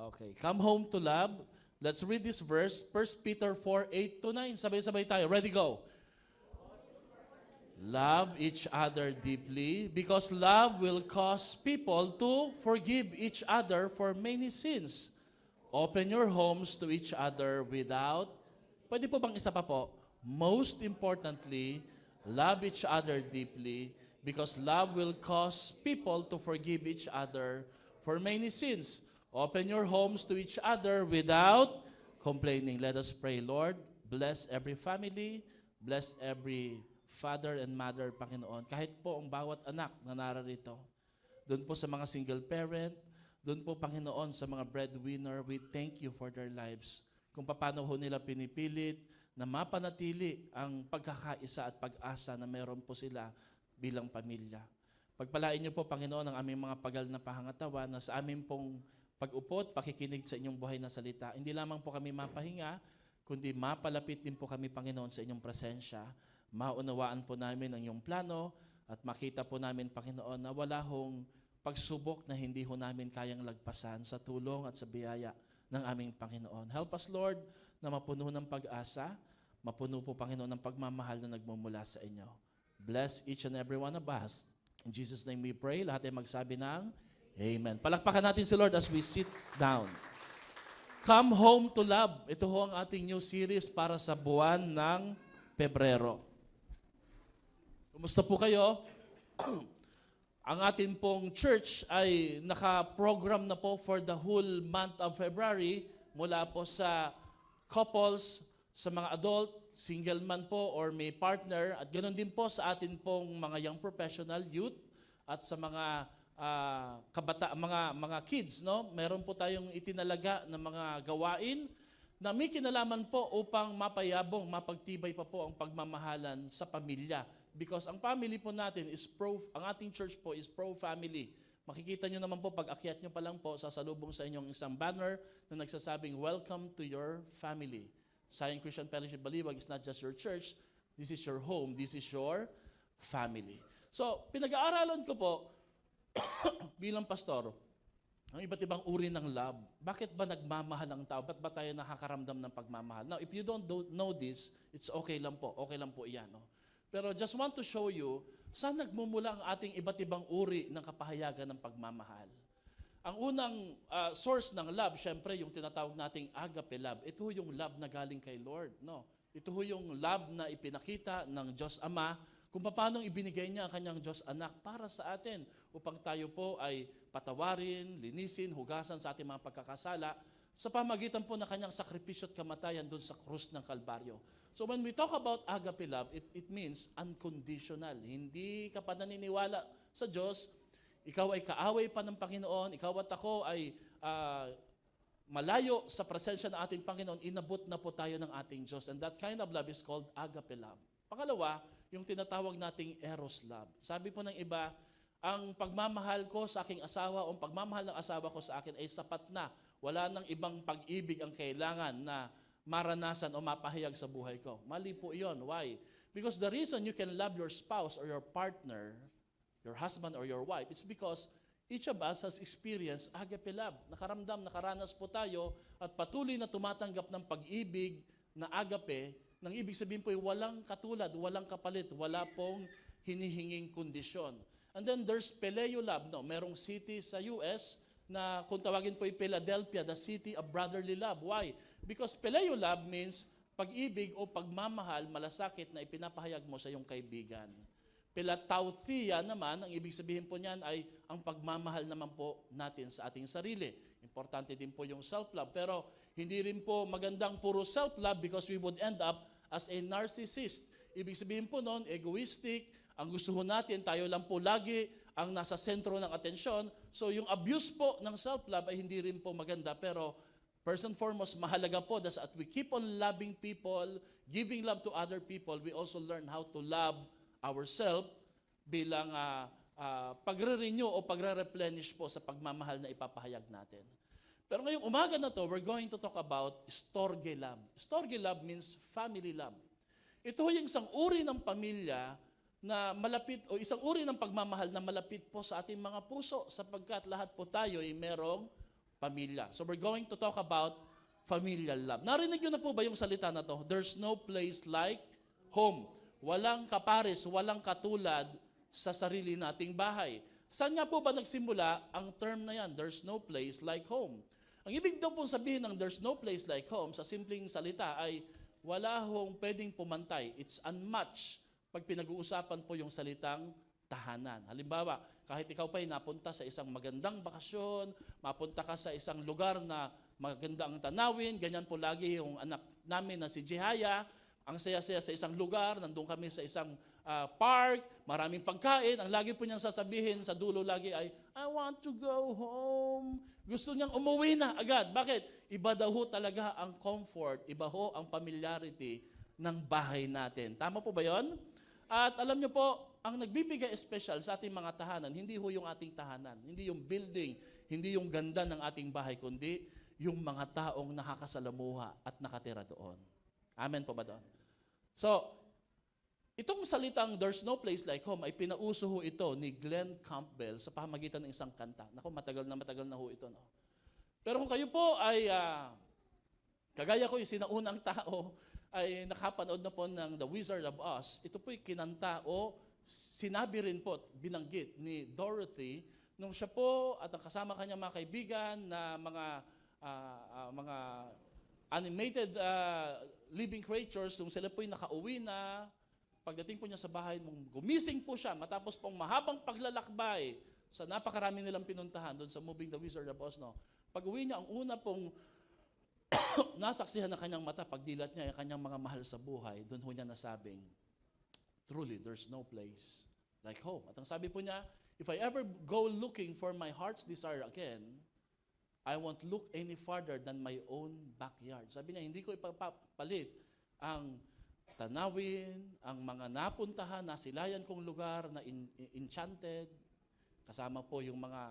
Okay, come home to love. Let's read this verse, 1 Peter 4:8-9. Sabay-sabay tayo. Ready, go. Love each other deeply because love will cause people to forgive each other for many sins. Open your homes to each other without, pwede po bang isa pa po? Most importantly, love each other deeply because love will cause people to forgive each other for many sins. Open your homes to each other without complaining. Let us pray. Lord, bless every family, bless every father and mother, Panginoon. Kahit po ang bawat anak na nararito. Doon po sa mga single parent, doon po, Panginoon, sa mga breadwinner, we thank you for their lives. Kung paano ho nila pinipilit na mapanatili ang pagkakaisa at pag-asa na meron po sila bilang pamilya. Pagpalain niyo po, Panginoon, ang aming mga pagal na pahangatawan na sa aming pong pag-upot, pakikinig sa inyong buhay na salita. Hindi lamang po kami mapahinga, kundi mapalapit din po kami, Panginoon, sa inyong presensya. Maunawaan po namin ang iyong plano at makita po namin, Panginoon, na wala hong pagsubok na hindi ho namin kayang lagpasan sa tulong at sa biyaya ng aming Panginoon. Help us, Lord, na mapuno ng pag-asa, mapuno po, Panginoon, ng pagmamahal na nagmumula sa inyo. Bless each and every one of us. In Jesus' name we pray. Lahat ay magsabi ng Amen. Palakpakan natin si Lord as we sit down. Come home to love. Ito ho ang ating new series para sa buwan ng Pebrero. Kumusta po kayo? Ang atin pong church ay naka-program na po for the whole month of February mula po sa couples, sa mga adult, single man po or may partner at ganoon din po sa atin pong mga young professional, youth at sa mga mga kids, no? Meron po tayong itinalaga na mga gawain na may kinalaman po upang mapayabong, mapagtibay pa po ang pagmamahalan sa pamilya. Because ang family po natin is ang ating church po is pro-family. Makikita nyo naman po, pag akyat nyo pa lang po, sasalubong sa inyong isang banner na nagsasabing, welcome to your family. Zion Christian Fellowship Baliwag is not just your church, this is your home, this is your family. So, pinag-aaralan ko po, bilang pastor, ang iba't ibang uri ng love. Bakit ba nagmamahal ang tao? Ba't ba tayo nakakaramdam ng pagmamahal? Now, if you don't know this, it's okay lang po. Okay lang po iyan. No? Pero just want to show you, saan nagmumula ang ating iba't ibang uri ng kapahayagan ng pagmamahal? Ang unang source ng love, syempre, yung tinatawag nating agape love. Ito yung love na galing kay Lord. No? Ito yung love na ipinakita ng Diyos Ama kung paano ibinigay niya ang kanyang Diyos Anak para sa atin upang tayo po ay patawarin, linisin, hugasan sa ating mga pagkakasala sa pamagitan po ng kanyang sakripisyo at kamatayan doon sa krus ng Kalbaryo. So when we talk about agape love, it means unconditional. Hindi ka pa naniniwala sa Diyos, ikaw ay kaaway pa ng Panginoon, ikaw at ako ay malayo sa presensya ng ating Panginoon, inabot na po tayo ng ating Diyos. And that kind of love is called agape love. Pangalawa, yung tinatawag nating eros love. Sabi po ng iba, ang pagmamahal ko sa aking asawa o ang pagmamahal ng asawa ko sa akin ay sapat na. Wala nang ibang pag-ibig ang kailangan na maranasan o mapahayag sa buhay ko. Mali po iyon. Why? Because the reason you can love your spouse or your partner, your husband or your wife, it's because each of us has experienced agape love. Nakaramdam, nakaranas po tayo at patuloy na tumatanggap ng pag-ibig na agape. Nang ibig sabihin po ay walang katulad, walang kapalit, wala pong hinihinging kondisyon. And then there's Peleo love. No, merong city sa US na kung tawagin po ay Philadelphia, the city of brotherly love. Why? Because Peleo love means pag-ibig o pagmamahal, malasakit na ipinapahayag mo sa iyong kaibigan. Pelatauthia naman, ang ibig sabihin po niyan ay ang pagmamahal naman po natin sa ating sarili. Importante din po yung self-love. Pero hindi rin po magandang puro self-love because we would end up as a narcissist. Ibig sabihin po noon, egoistic, ang gusto natin, tayo lang po lagi ang nasa sentro ng atensyon. So yung abuse po ng self-love ay hindi rin po maganda. Pero first and foremost, mahalaga po that we keep on loving people, giving love to other people, we also learn how to love ourselves bilang pagre-renew o pagre-replenish po sa pagmamahal na ipapahayag natin. Pero ngayong umaga na to, we're going to talk about storge love. Storge love means family love. Ito yung isang uri ng pamilya na malapit o isang uri ng pagmamahal na malapit po sa ating mga puso sapagkat lahat po tayo ay merong pamilya. So we're going to talk about familial love. Narinig nyo na po ba yung salita na to? There's no place like home. Walang kapares, walang katulad sa sarili nating bahay. Saan nga po ba nagsimula ang term na yan? There's no place like home. Ang ibig daw pong sabihin ng there's no place like home, sa simpleng salita ay wala hong pwedeng pumantay. It's unmatched pag pinag-uusapan po yung salitang tahanan. Halimbawa, kahit ikaw pa'y napunta sa isang magandang bakasyon, mapunta ka sa isang lugar na maganda ang tanawin, ganyan po lagi yung anak namin na si Jehaya, ang saya-saya sa isang lugar, nandun kami sa isang park, maraming pagkain, ang lagi po niyang sasabihin sa dulo lagi ay, I want to go home. Gusto niyang umuwi na agad. Bakit? Iba daw ho talaga ang comfort, iba ho ang familiarity ng bahay natin. Tama po ba yon? At alam niyo po, ang nagbibigay special sa ating mga tahanan, hindi ho yung ating tahanan, hindi yung building, hindi yung ganda ng ating bahay, kundi yung mga taong nakakasalamuha at nakatira doon. Amen po ba doon? So, itong salitang there's no place like home ay pinauso ho ito ni Glenn Campbell sa pamamagitan ng isang kanta. Naku, matagal na ho ito. No? Pero kung kayo po ay, kagaya ko yung sinaunang tao, ay nakapanood na po ng The Wizard of Oz, ito po'y kinanta o sinabi rin po, binanggit ni Dorothy, nung siya po at ang kasama kanyang mga kaibigan na mga animated living creatures, nung sila po'y nakauwi na, pagdating po niya sa bahay, nung gumising po siya, matapos pong mahabang paglalakbay sa napakarami nilang pinuntahan doon sa moving The Wizard of Oz, no? Pag-uwi niya, ang una pong nasaksihan ng kanyang mata, pagdilat niya yung kanyang mga mahal sa buhay, doon ho niya nasabing, truly, there's no place like home. At ang sabi po niya, if I ever go looking for my heart's desire again, I won't look any farther than my own backyard. Sabi niya, hindi ko ipapalit ang tanawin, ang mga napuntahan, nasilayan kong lugar na enchanted, kasama po yung mga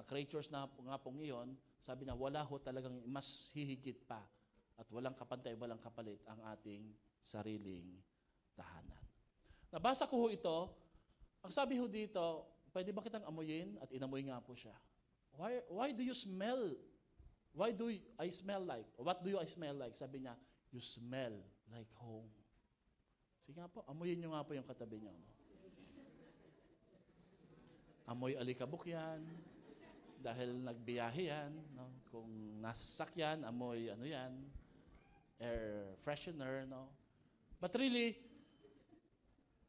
creatures na nga pong iyon. Sabi niya, wala ho talagang mas hihigit pa at walang kapantay, walang kapalit ang ating sariling tahanan. Nabasa ko ho ito, ang sabi ho dito, pwede ba kitang amuyin? At inamoy nga po siya. Why do you smell? Why do I smell like? What do I smell like? Sabi niya, you smell like home. Sige nga po, amuyin niyo nga po yung katabi niyo. No? Amoy alikabok yan. Dahil nagbiyahe yan, no? Kung nasa sasakyan, amoy ano yan, air freshener, no? But really,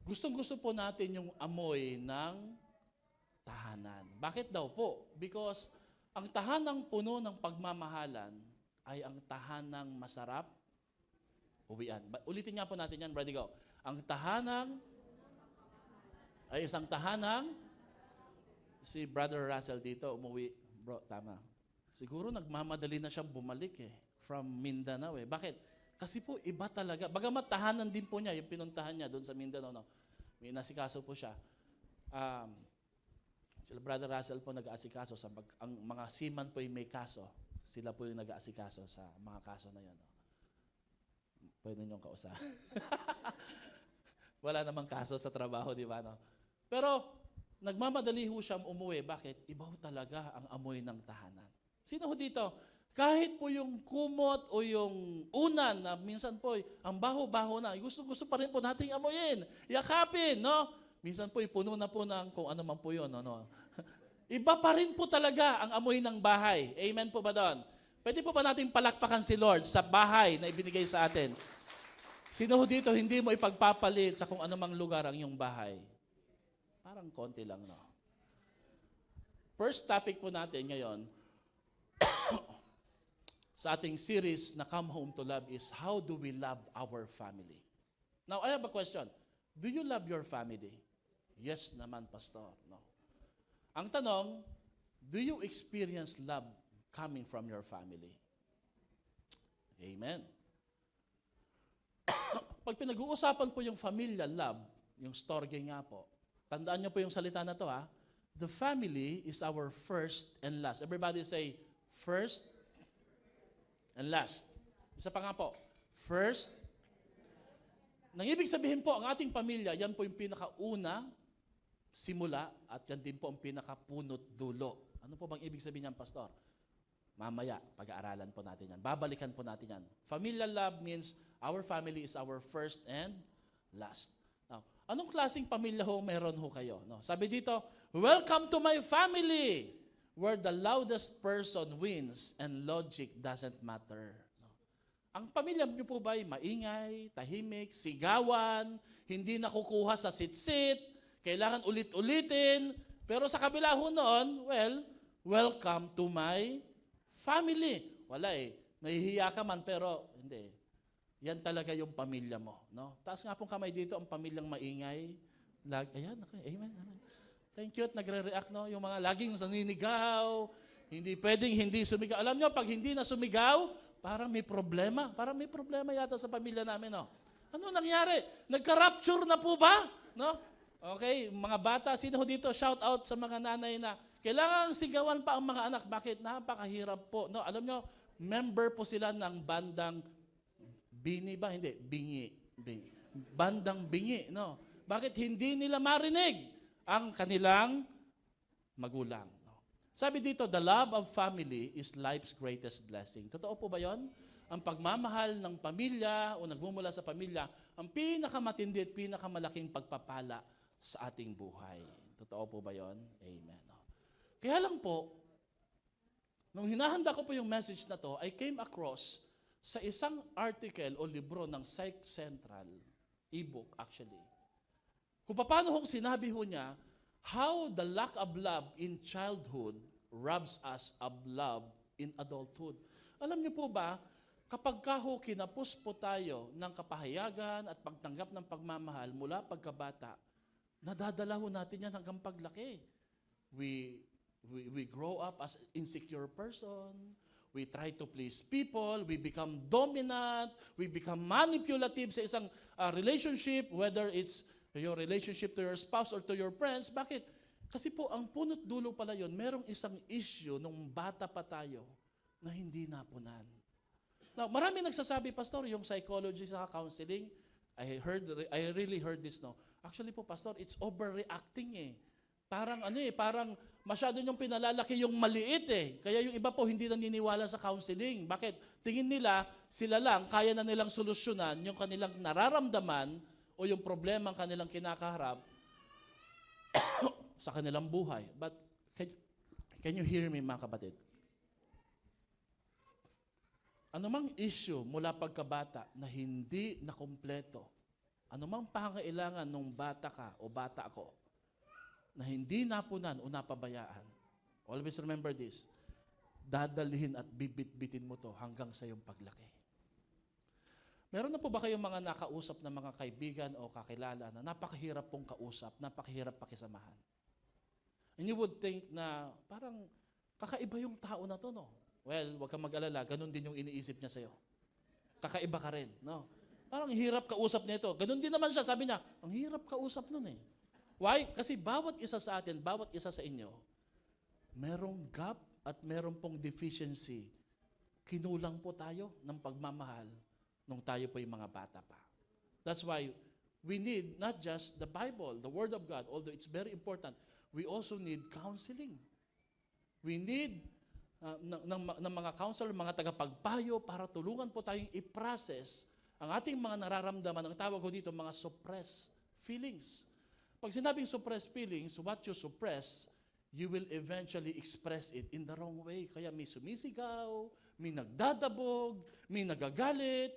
gustong-gusto po natin yung amoy ng tahanan. Bakit daw po? Because ang tahanang puno ng pagmamahalan ay ang tahanang masarap uwian. Ulitin nga po natin yan, ready go. Ang tahanang ay isang tahanang. Si Brother Russell dito, umuwi. Bro, tama. Siguro nagmamadali na siyang bumalik from Mindanao Bakit? Kasi po iba talaga. Bagamat tahanan din po niya, yung pinuntahan niya doon sa Mindanao. No? May nasikaso po siya. Sila Brother Russell po nag-aasikaso. Ang mga seaman po yung may kaso. Sila po yung nag-aasikaso sa mga kaso na yun. No? Pwede niyong kausa. Wala namang kaso sa trabaho, di ba? No? Pero, nagmamadali ho siyang umuwi. Bakit? Iba ho talaga ang amoy ng tahanan. Sino ho dito? Kahit po yung kumot o yung unan na minsan po, ang baho-baho na, gusto pa rin po nating amoyin. Yakapin, no? Minsan po, puno na po ng kung ano man po yun. No? Iba pa rin po talaga ang amoy ng bahay. Amen po ba doon? Pwede po ba natin palakpakan si Lord sa bahay na ibinigay sa atin? Sino ho dito hindi mo ipagpapalit sa kung anumang lugar ang iyong bahay? Parang konti lang, no? First topic po natin ngayon sa ating series na Come Home to Love is how do we love our family? Now, I have a question. Do you love your family? Yes naman, Pastor. No. Ang tanong, do you experience love coming from your family? Amen. Pag pinag-uusapan po yung familial love, yung storge nga po, tandaan niyo po yung salita na to, ha? The family is our first and last. Everybody say, first and last. Isa pa nga po, first. Nang ibig sabihin po, ang ating pamilya, yan po yung pinakauna, simula, at yan din po ang pinakapunot dulo. Ano po bang ibig sabihin niyan, Pastor? Mamaya, pag-aaralan po natin yan. Babalikan po natin yan. Familial love means our family is our first and last. Now, anong klaseng pamilya ho meron ho kayo? No? Sabi dito, welcome to my family, where the loudest person wins and logic doesn't matter. No? Ang pamilya niyo po ba ay maingay, tahimik, sigawan, hindi nakukuha sa sit-sit, kailangan ulit-ulitin, pero sa kabila ho noon, well, welcome to my family. Wala eh. Nahihiya ka man, pero hindi. Yan talaga yung pamilya mo. No? Taas nga pong kamay dito, ang pamilyang maingay. Ayan, okay, amen, amen. Thank you at nagre-react, no? Yung mga laging naninigaw, hindi pwedeng hindi sumigaw. Alam nyo, pag hindi na sumigaw, parang may problema. Parang may problema yata sa pamilya namin, no? Ano nangyari? Nagka-rapture na po ba? No? Okay, mga bata, sino ho dito? Shout out sa mga nanay na kailangang sigawan pa ang mga anak. Bakit? Napakahirap po. No, alam nyo, member po sila ng bandang Bini ba? Hindi, Bingi. Bandang Bingi, no? Bakit hindi nila marinig ang kanilang magulang? No? Sabi dito, the love of family is life's greatest blessing. Totoo po ba yon? Ang pagmamahal ng pamilya o nagmumula sa pamilya, ang pinakamatindi at pinakamalaking pagpapala sa ating buhay. Totoo po ba yon? Amen. No? Kaya lang po, nung hinahanda ko po yung message na to, I came across sa isang article o libro ng Psych Central, e-book actually. Kung paano hong sinabi ho niya, how the lack of love in childhood robs us of love in adulthood. Alam niyo po ba, kapag ho kinapos po tayo ng kapahayagan at pagtanggap ng pagmamahal mula pagkabata, nadadala ho natin yan hanggang paglaki. We grow up as insecure person. We try to please people. We become dominant. We become manipulative sa isang relationship, whether it's your relationship to your spouse or to your friends. Bakit? Kasi po, ang punot dulo pala yun, merong isang issue nung bata pa tayo na hindi napunan. Now, marami nagsasabi, Pastor, yung psychology sa counseling, I really heard this, no? Actually po, Pastor, it's overreacting eh. Parang masyado niyong pinalalaki yung maliit eh. Kaya yung iba po hindi naniniwala sa counseling. Bakit? Tingin nila, sila lang, kaya na nilang solusyonan yung kanilang nararamdaman o yung problema ang kanilang kinakaharap sa kanilang buhay. But can you hear me, mga kapatid? Anumang issue mula pagkabata na hindi nakumpleto, anumang pangailangan nung bata ka o bata ako, na hindi napunan o napabayaan, always remember this, dadalhin at bibit-bitin mo to hanggang sa iyong paglaki. Meron na po ba kayong mga nakausap na mga kaibigan o kakilala na napakahirap pong kausap, napakahirap pakisamahan? And you would think na parang kakaiba yung tao na to, no? Well, huwag kang mag-alala, ganun din yung iniisip niya sa'yo. Kakaiba ka rin, no? Parang hirap kausap nito. Ganun din naman siya, sabi niya, ang hirap kausap nun eh. Why? Kasi bawat isa sa atin, bawat isa sa inyo, merong gap at merong pong deficiency. Kinulang po tayo ng pagmamahal nung tayo po yung mga bata pa. That's why we need not just the Bible, the Word of God, although it's very important, we also need counseling. We need ng mga counselor, mga tagapagpayo para tulungan po tayong i-process ang ating mga nararamdaman. Ang tawag ko dito, mga suppressed feelings. Pag sinabing suppressed feelings, what you suppress, you will eventually express it in the wrong way. Kaya may sumisigaw, may nagdadabog, may nagagalit,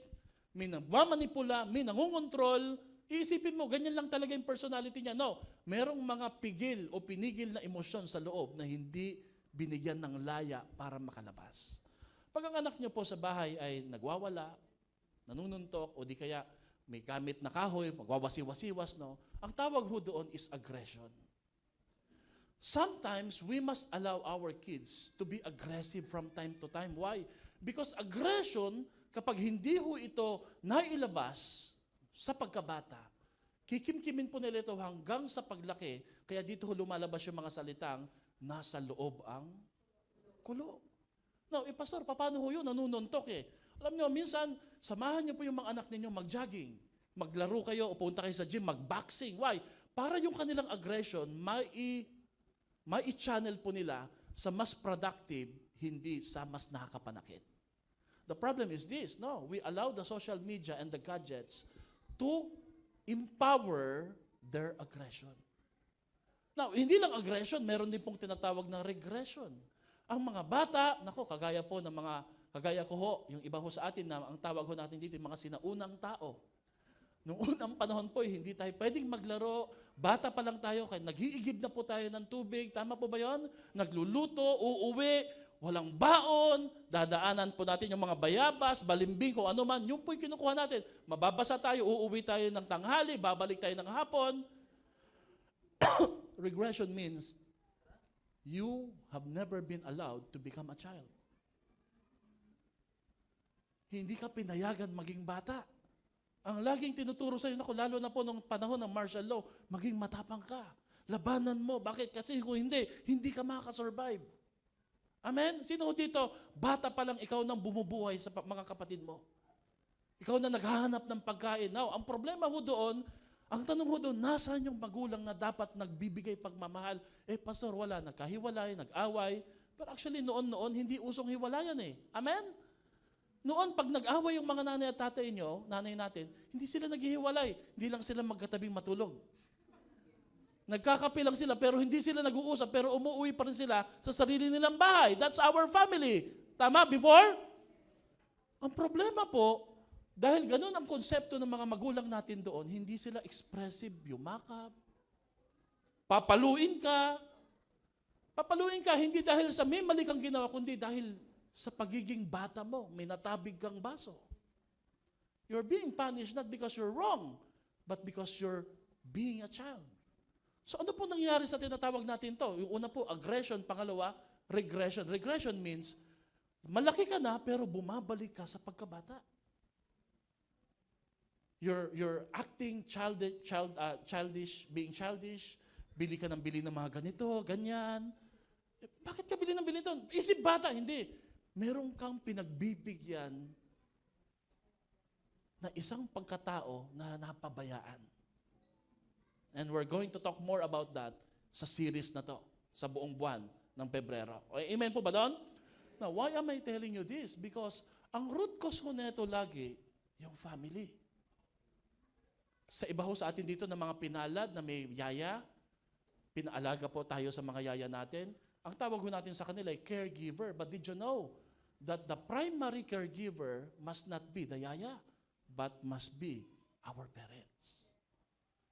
may nagmamanipula, may nangungontrol. Iisipin mo, ganyan lang talaga yung personality niya. No, merong mga pigil o pinigil na emosyon sa loob na hindi binigyan ng laya para makalabas. Pag ang anak niyo po sa bahay ay nagwawala, nanununtok, o di kaya may gamit na kahoy, magwawasi-wasiwas, no? Ang tawag ho doon is aggression. Sometimes, we must allow our kids to be aggressive from time to time. Why? Because aggression, kapag hindi ho ito nailabas sa pagkabata, kikimkimin po nila ito hanggang sa paglaki, kaya dito ho lumalabas yung mga salitang, nasa loob ang kulo. Now, Pastor, paano ho yun? Nanununtok eh. Alam nyo, minsan, samahan nyo po yung mga anak ninyo mag-jogging. Maglaro kayo o punta kayo sa gym, mag-boxing. Why? Para yung kanilang aggression, mai-channel po nila sa mas productive hindi sa mas nakakapanakit. The problem is this, no? We allow the social media and the gadgets to empower their aggression. Now, hindi lang aggression, meron din pong tinatawag na regression. Ang mga bata, kagaya po ng kagaya ko ho, yung iba ho sa atin na ang tawag ho natin dito, yung mga sinaunang tao. Noong unang panahon po, hindi tayo pwedeng maglaro. Bata pa lang tayo, kaya nag-iigib na po tayo ng tubig. Tama po ba yun? Nagluluto, uuwi, walang baon, dadaanan po natin yung mga bayabas, balimbing, kung ano man. Yung po'y kinukuha natin. Mababasa tayo, uuwi tayo ng tanghali, babalik tayo ng hapon. Regression means you have never been allowed to become a child. Hindi ka pinayagan maging bata. Ang laging tinuturo sa iyo, lalo na po nung panahon ng martial law, maging matapang ka. Labanan mo. Bakit? Kasi kung hindi ka makakasurvive. Amen? Sino dito, bata pa lang ikaw nang bumubuhay sa mga kapatid mo? Ikaw na naghahanap ng pagkain. Now, ang problema ho doon, ang tanong ho doon, nasaan yung magulang na dapat nagbibigay pagmamahal? Pastor, wala. Nagkahiwalay, nag-away. Pero actually, noon, hindi usong hiwalayan eh. Amen? Noon, pag nag-away yung mga nanay at tatay nyo, nanay natin, hindi sila naghihiwalay. Hindi lang sila magkatabing matulog. Nagkakape lang sila, pero hindi sila nag-uusap, pero umuwi pa rin sila sa sarili nilang bahay. That's our family. Tama? Before? Ang problema po, dahil ganun ang konsepto ng mga magulang natin doon, hindi sila expressive, yumakap. Papaluin ka. Papaluin ka, hindi dahil sa may mali kang ginawa, kundi dahil sa pagiging bata mo, may natabig kang baso. You're being punished not because you're wrong, but because you're being a child. So ano po nangyayari sa tinatawag natin to? Yung una po, aggression. Pangalawa, regression. Regression means, malaki ka na, pero bumabalik ka sa pagkabata. You're acting childish, being childish, bili ka ng bili ng mga ganito, ganyan. Bakit ka bili ng bili ito? Isip bata, hindi. Meron kang pinagbibigyan na isang pagkatao na napabayaan. And we're going to talk more about that sa series na to, sa buong buwan ng Pebrero. Okay, amen po ba doon? Now, why am I telling you this? Because ang root cause ho nito lagi, yung family. Sa iba ho sa atin dito ng mga pinalad na may yaya, pinaalaga po tayo sa mga yaya natin. Ang tawag ho natin sa kanila ay caregiver. But did you know that the primary caregiver must not be the yaya, but must be our parents?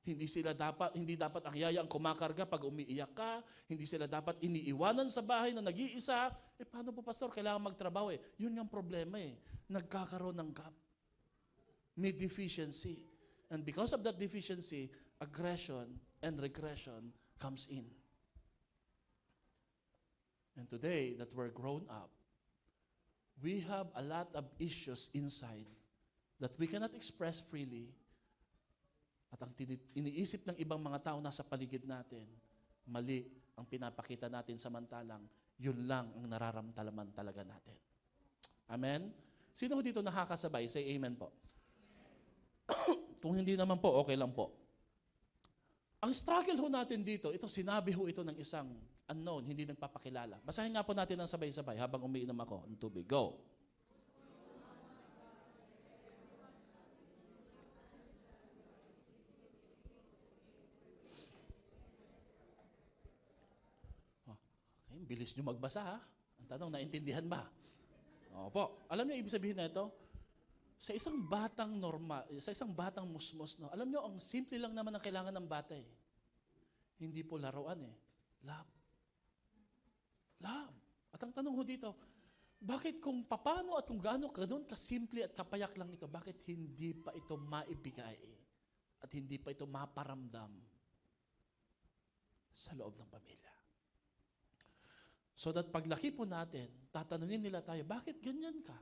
Hindi dapat ang yaya ang kumakarga pag umiiyak ka, hindi sila dapat iniiwanan sa bahay na nag-iisa. Paano po, pastor? Kailangan magtrabaho eh. Yun yung problema eh. Nagkakaroon ng gap. May deficiency. And because of that deficiency, aggression and regression comes in. And today that we're grown up, we have a lot of issues inside that we cannot express freely. At ang iniisip ng ibang mga tao nasa paligid natin, mali ang pinapakita natin samantalang, yun lang ang nararamdaman talaga natin. Amen? Sino dito nakakasabay? Say amen po. Kung hindi naman po, okay lang po. Ang struggle ho natin dito, ito sinabi ho ito ng isang unknown, hindi nagpapakilala. Basahin nga po natin ng sabay-sabay habang umiinom ako ng tubig. Go. Okay, bilis nyo magbasa ha. Ang tanong, naintindihan ba? Opo. Alam niyo ibig sabihin na ito? Sa isang batang normal, sa isang batang musmos, no? Alam niyo, ang simple lang naman ang kailangan ng bata eh. Hindi po laruan eh. Love. Love. At ang tanong ho dito, bakit kung paano at kung gaano ganoon kasimple at kapayak lang ito, bakit hindi pa ito maibigay at hindi pa ito maparamdam sa loob ng pamilya? So that paglaki po natin, tatanungin nila tayo, bakit ganyan ka?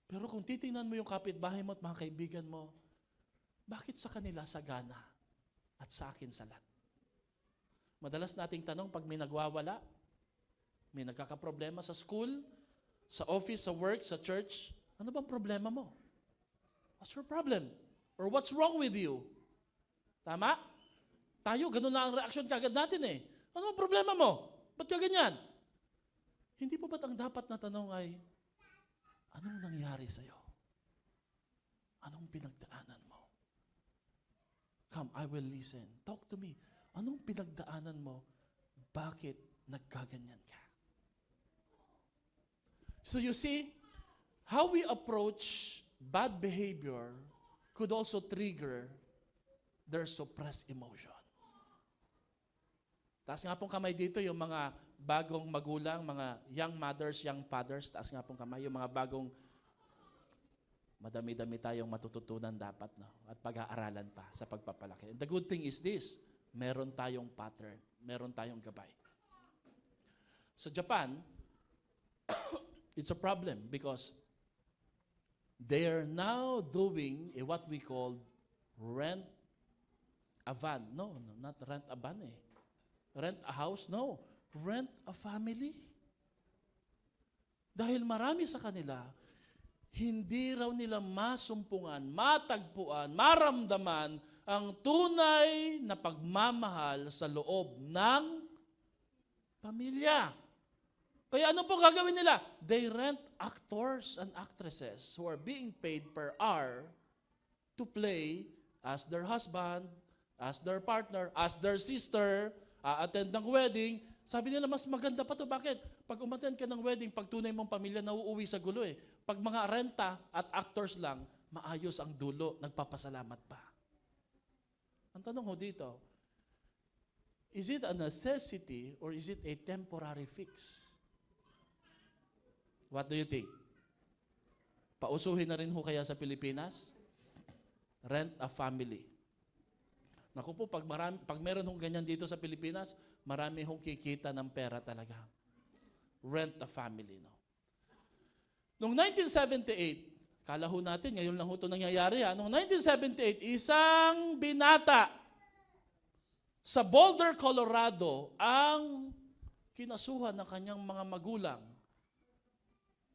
Pero kung titingnan mo yung kapitbahay mo at mga kaibigan mo, bakit sa kanila sagana at sa akin salat? Madalas nating tanong pag may nagwawala, may nagkakaproblema sa school, sa office, sa work, sa church, ano bang problema mo? What's your problem? Or what's wrong with you? Tama? Tayo, ganun na ang reaction kagad natin eh. Ano ang problema mo? Ba't ka ganyan? Hindi po ba't ang dapat na tanong ay, anong nangyari sa'yo? Anong pinagdaanan mo? Come, I will listen. Talk to me. Anong pinagdaanan mo? Bakit nagkaganyan ka? So you see, how we approach bad behavior could also trigger their suppressed emotion. Taas nga pong kamay dito yung mga bagong magulang, mga young mothers, young fathers. Taas nga pong kamay yung mga bagong madami-dami tayong matututunan dapat, no? At pag-aaralan pa sa pagpapalaki. And the good thing is this, meron tayong pattern, meron tayong gabay. Sa Japan, it's a problem because they are now doing what we call rent a van. No, not rent a van eh. Rent a house? No. Rent a family. Dahil marami sa kanila, hindi raw nila masumpungan, matagpuan, maramdaman ang tunay na pagmamahal sa loob ng pamilya. Kaya ano po gagawin nila? They rent actors and actresses who are being paid per hour to play as their husband, as their partner, as their sister, attend ng wedding. Sabi nila, mas maganda pa to. Bakit? Pag umattend ka ng wedding, pag tunay mong pamilya, nauuwi sa gulo eh. Pag mga renta at actors lang, maayos ang dulo, nagpapasalamat pa. Ang tanong ho dito, is it a necessity or is it a temporary fix? What do you think? Pausuhin na rin ho kaya sa Pilipinas? Rent a family. Naku po, pag meron hong ganyan dito sa Pilipinas, marami hong kikita ng pera talaga. Rent a family, no? Noong 1978, kala ho natin, ngayon lang ho ito nangyayari. Noong 1978, isang binata sa Boulder, Colorado, ang kinasuhan ng kanyang mga magulang.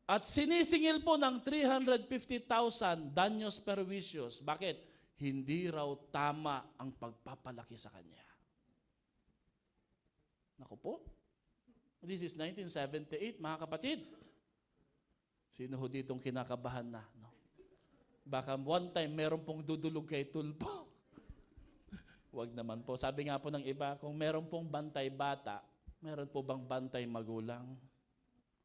At sinisingil po ng 350,000 danyos perjuicios. Bakit? Hindi raw tama ang pagpapalaki sa kanya. Naku po. This is 1978, mga kapatid. Sino ho ditong kinakabahan na? No? Baka one time, meron pong dudulog kay tulpo. Huwag naman po. Sabi nga po ng iba, kung meron pong bantay bata, meron po bang bantay magulang?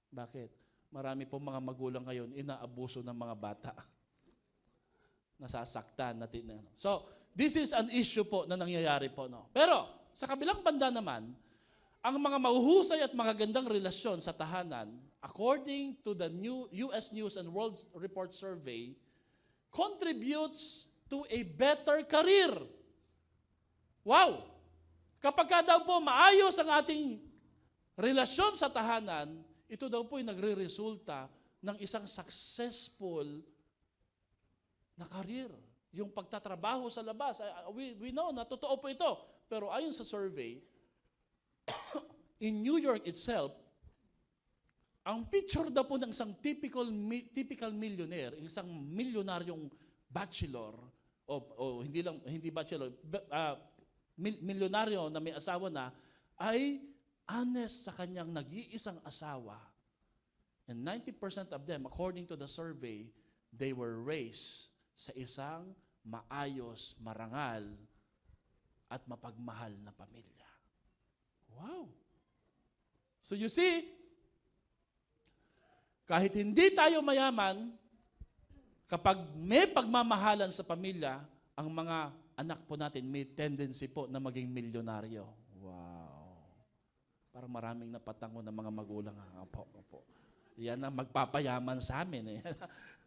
Bakit? Marami pong mga magulang ngayon, inaabuso ng mga bata. Nasasaktan natin. So, this is an issue po na nangyayari po. No? Pero, sa kabilang banda naman, ang mga mahuhusay at magagandang relasyon sa tahanan, according to the new US News and World Report Survey, contributes to a better career. Wow! Kapag ka daw po maayos ang ating relasyon sa tahanan, ito daw po ay nagre-resulta ng isang successful na career. Yung pagtatrabaho sa labas. We know na totoo po ito. Pero ayon sa survey, in New York itself, ang picture daw po ng isang typical millionaire, isang milyonaryong bachelor, o hindi bachelor, milyonaryo na may asawa na, ay honest sa kanyang nag-iisang asawa. And 90% of them, according to the survey, they were raised sa isang maayos, marangal, at mapagmahal na pamilya. Wow! So you see, kahit hindi tayo mayaman, kapag may pagmamahalan sa pamilya, ang mga anak po natin may tendency po na maging milyonaryo. Wow! Parang maraming napatango ng mga magulang. Opo. Yan ang magpapayaman sa amin.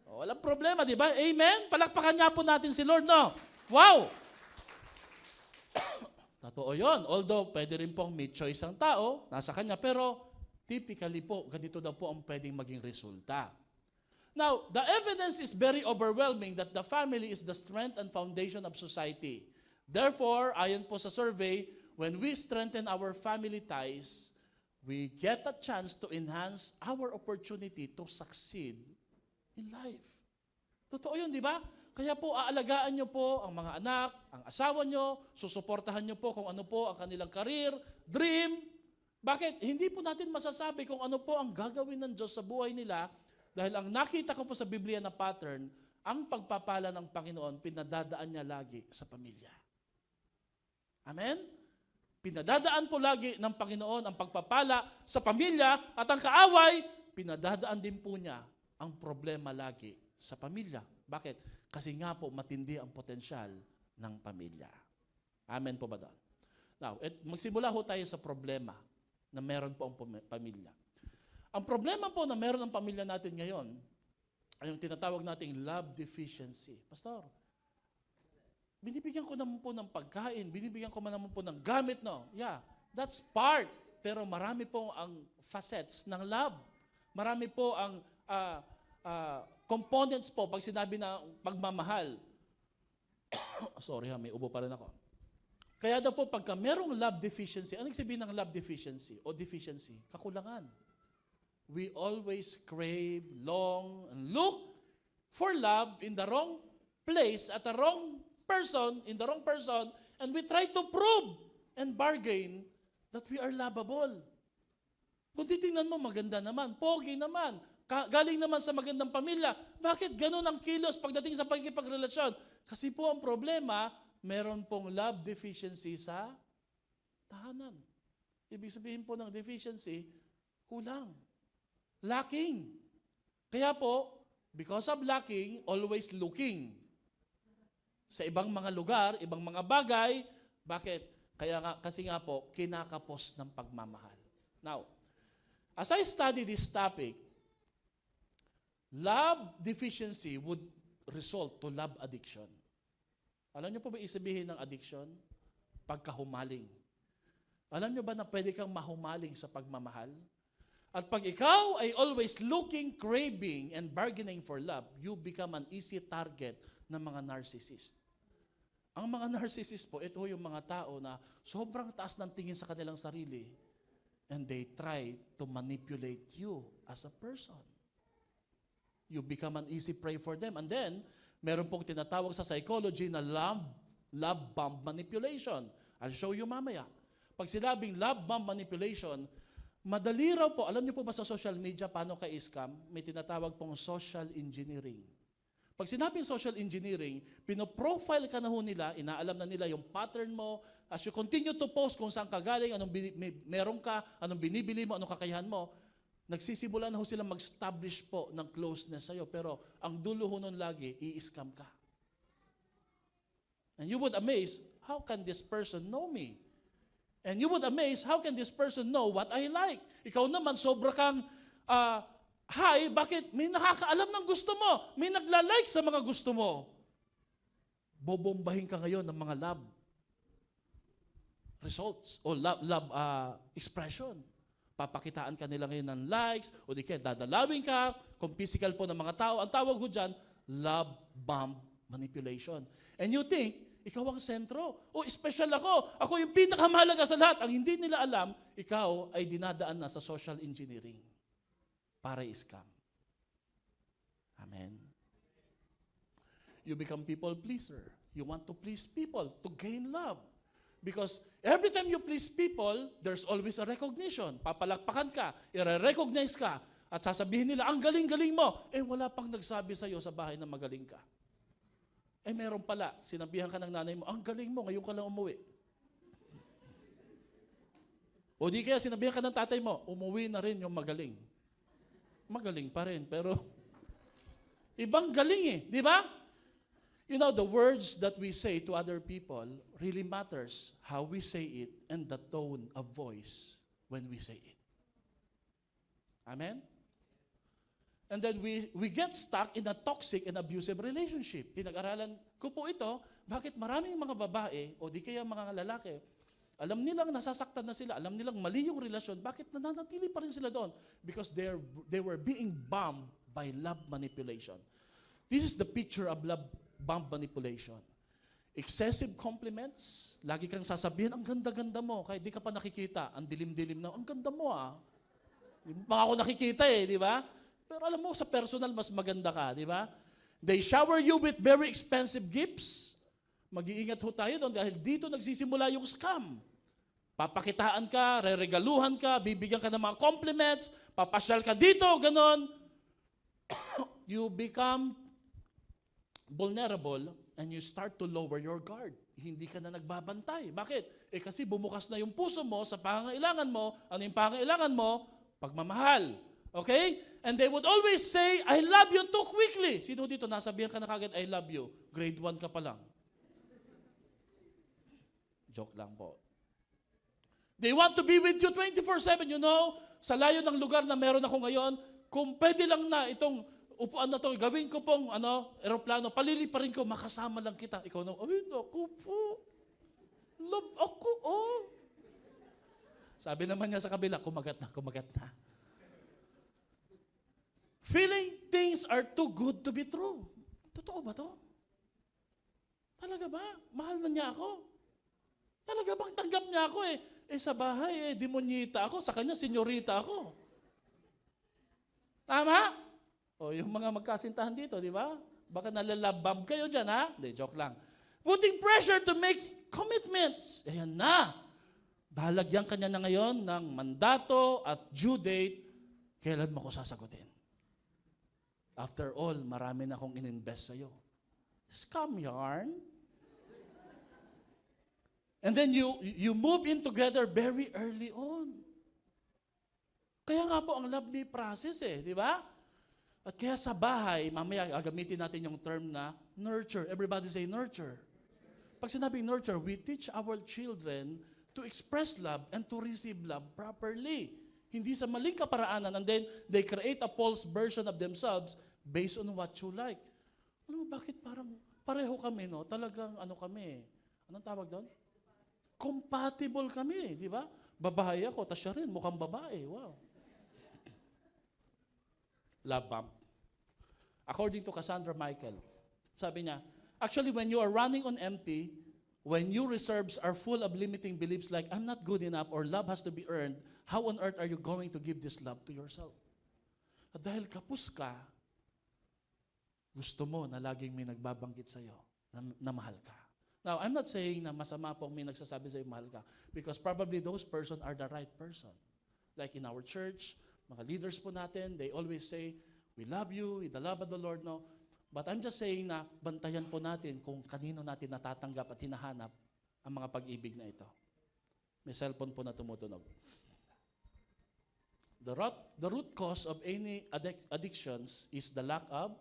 Walang problema, di ba? Amen? Palakpakan niya po natin si Lord, no? Wow! Totoo yun. Although, pwede rin pong may choice ang tao, nasa kanya, pero typically po, ganito daw po ang pwedeng maging resulta. Now, the evidence is very overwhelming that the family is the strength and foundation of society. Therefore, ayon po sa survey, when we strengthen our family ties, we get a chance to enhance our opportunity to succeed in life. Totoo yun, di ba? Kaya po, aalagaan nyo po ang mga anak, ang asawa nyo, susuportahan nyo po kung ano po ang kanilang career, dream. Bakit? Hindi po natin masasabi kung ano po ang gagawin ng Diyos sa buhay nila dahil ang nakita ko po sa Biblia na pattern, ang pagpapala ng Panginoon, pinadadaan niya lagi sa pamilya. Amen? Pinadadaan po lagi ng Panginoon ang pagpapala sa pamilya at ang kaaway, pinadadaan din po niya ang problema lagi sa pamilya. Bakit? Kasi nga po matindi ang potensyal ng pamilya. Amen po ba doon? Now, magsimula ho tayo sa problema na meron po ang pamilya. Ang problema po na meron ang pamilya natin ngayon ay yung tinatawag nating love deficiency. Pastor, binibigyan ko naman po ng pagkain, binibigyan ko naman po ng gamit, no? Yeah, that's part. Pero marami po ang facets ng love. Marami po ang components po pag sinabi na pagmamahal. Sorry may ubo pa rin ako. Kaya daw po pagka merong love deficiency, anong sabihin ng love deficiency o deficiency? Kakulangan. We always crave, long, and look for love in the wrong place at the wrong person, in the wrong person, and we try to prove and bargain that we are lovable. Kung titingnan mo, maganda naman, pogi naman, galing naman sa magandang pamilya. Bakit ganun ang kilos pagdating sa pagkikipagrelasyon? Kasi po ang problema, meron pong love deficiency sa tahanan. Ibig sabihin po ng deficiency, kulang. Lacking. Kaya po, because of lacking, always looking. Sa ibang mga lugar, ibang mga bagay, bakit? Kasi nga po, kinakapos ng pagmamahal. Now, as I study this topic, love deficiency would result to love addiction. Alam niyo po ba isabihin ng addiction? Pagkahumaling. Alam niyo ba na pwede kang mahumaling sa pagmamahal? At pag ikaw ay always looking, craving, and bargaining for love, you become an easy target ng mga narcissist. Ang mga narcissist po, ito yung mga tao na sobrang taas ng tingin sa kanilang sarili and they try to manipulate you as a person. You become an easy prey for them. And then, meron pong tinatawag sa psychology na love bomb manipulation. I'll show you mamaya. Pag sinabing love bomb manipulation, madali raw po, alam niyo po ba sa social media paano ka-scam? May tinatawag pong social engineering. Pag sinabing social engineering, pinoprofile ka na ho nila, inaalam na nila yung pattern mo, as you continue to post kung saan ka galing, anong meron ka, anong binibili mo, anong kakayahan mo, nagsisimula na ho sila mag-establish po ng closeness sa'yo. Pero ang dulo ho nun lagi, i-scam ka. And you would amaze, how can this person know me? And you would amaze, how can this person know what I like? Ikaw naman, sobra kang high, bakit? May nakakaalam ng gusto mo. May nagla-like sa mga gusto mo. Bobombahin ka ngayon ng mga love results o love expression. Papakitaan ka nila ngayon ng likes, o di kaya dadalawin ka, kung physical po ng mga tao. Ang tawag ko dyan, love bomb manipulation. And you think, ikaw ang sentro. O, special ako. Ako yung pinakamahalaga sa lahat. Ang hindi nila alam, ikaw ay dinadaan na sa social engineering para i-scam. Amen. You become people pleaser. You want to please people to gain love. Because every time you please people, there's always a recognition. Papalakpakan ka, i-recognize ka, at sasabihin nila, ang galing-galing mo. Eh, wala pang nagsabi sa'yo sa bahay na magaling ka. Eh, meron pala, sinabihan ka ng nanay mo, ang galing mo, ngayon ka lang umuwi. O di kaya sinabihan ka ng tatay mo, umuwi na rin yung magaling. Magaling pa rin, pero ibang galing eh, di ba? You know, the words that we say to other people really matters how we say it and the tone of voice when we say it. Amen? And then we get stuck in a toxic and abusive relationship. Pinag-aralan ko po ito, bakit maraming mga babae o di kaya mga lalaki, alam nilang nasasaktan na sila, alam nilang mali yung relasyon, bakit nananatili pa rin sila doon? Because they were being bombed by love manipulation. This is the picture of love bomb manipulation. Excessive compliments, lagi kang sasabihin, ang ganda-ganda mo, kahit di ka pa nakikita, ang dilim-dilim na, ang ganda mo ah. Baka ako nakikita eh, di ba? Pero alam mo, sa personal, mas maganda ka, di ba? They shower you with very expensive gifts. Mag-iingat ho tayo doon dahil dito nagsisimula yung scam. Papakitaan ka, reregaluhan ka, bibigyan ka ng mga compliments, papasyal ka dito, ganon. You become vulnerable and you start to lower your guard. Hindi ka na nagbabantay. Bakit? Kasi bumukas na yung puso mo sa pangangailangan mo. Ano yung pangangailangan mo? Pagmamahal. Okay? And they would always say, I love you too quickly. Sino dito nasabihan ka na kagad, I love you? Grade 1 ka pa lang. Joke lang po. They want to be with you 24/7. You know, sa layo ng lugar na meron ako ngayon, kung pwede lang na itong upuan na to, gawin ko pong eroplano, paliliparin ko, makasama lang kita. Ikaw na, ay, naku po. Love ako, oh. Sabi naman niya sa kabila, kumagat na, kumagat na. Feeling things are too good to be true. Totoo ba to? Talaga ba? Mahal na niya ako? Talaga bang tanggap niya ako eh? Sa bahay demonyita ako, sa kanya senyorita ako. Tama? O yung mga magkasintahan dito, di ba? Baka nalalabab kayo dyan, ha? Hindi, joke lang. Putting pressure to make commitments. Ayan na. Bahalagyan ka niya na ngayon ng mandato at due date. Kailan mo ko sasagutin? After all, marami na akong ininvest sa'yo. Scam yarn. And then you move in together very early on. Kaya nga po ang lovely process di ba? At kaya sa bahay, mamaya gagamitin natin yung term na nurture. Everybody say nurture. Pag sinabing nurture, we teach our children to express love and to receive love properly. Hindi sa maling kaparaanan, and then they create a false version of themselves based on what you like. Alam mo, bakit parang pareho kami, no? Talagang kami. Anong tawag doon? Compatible kami, di ba? Babae ako, tas siya rin, mukhang babae. Wow. Love bomb. According to Cassandra Michael, sabi niya, actually when you are running on empty, when your reserves are full of limiting beliefs like, I'm not good enough or love has to be earned, how on earth are you going to give this love to yourself? At dahil kapos ka, gusto mo na laging may nagbabanggit sa'yo na mahal ka. Now, I'm not saying na masama po may nagsasabi sa'yo mahal ka because probably those person are the right person. Like in our church, mga leaders po natin, they always say, we love you, with the love of the Lord, no? But I'm just saying na bantayan po natin kung kanino natin natatanggap at hinahanap ang mga pag-ibig na ito. May cellphone po na tumutunog. The root cause of any addictions is the lack of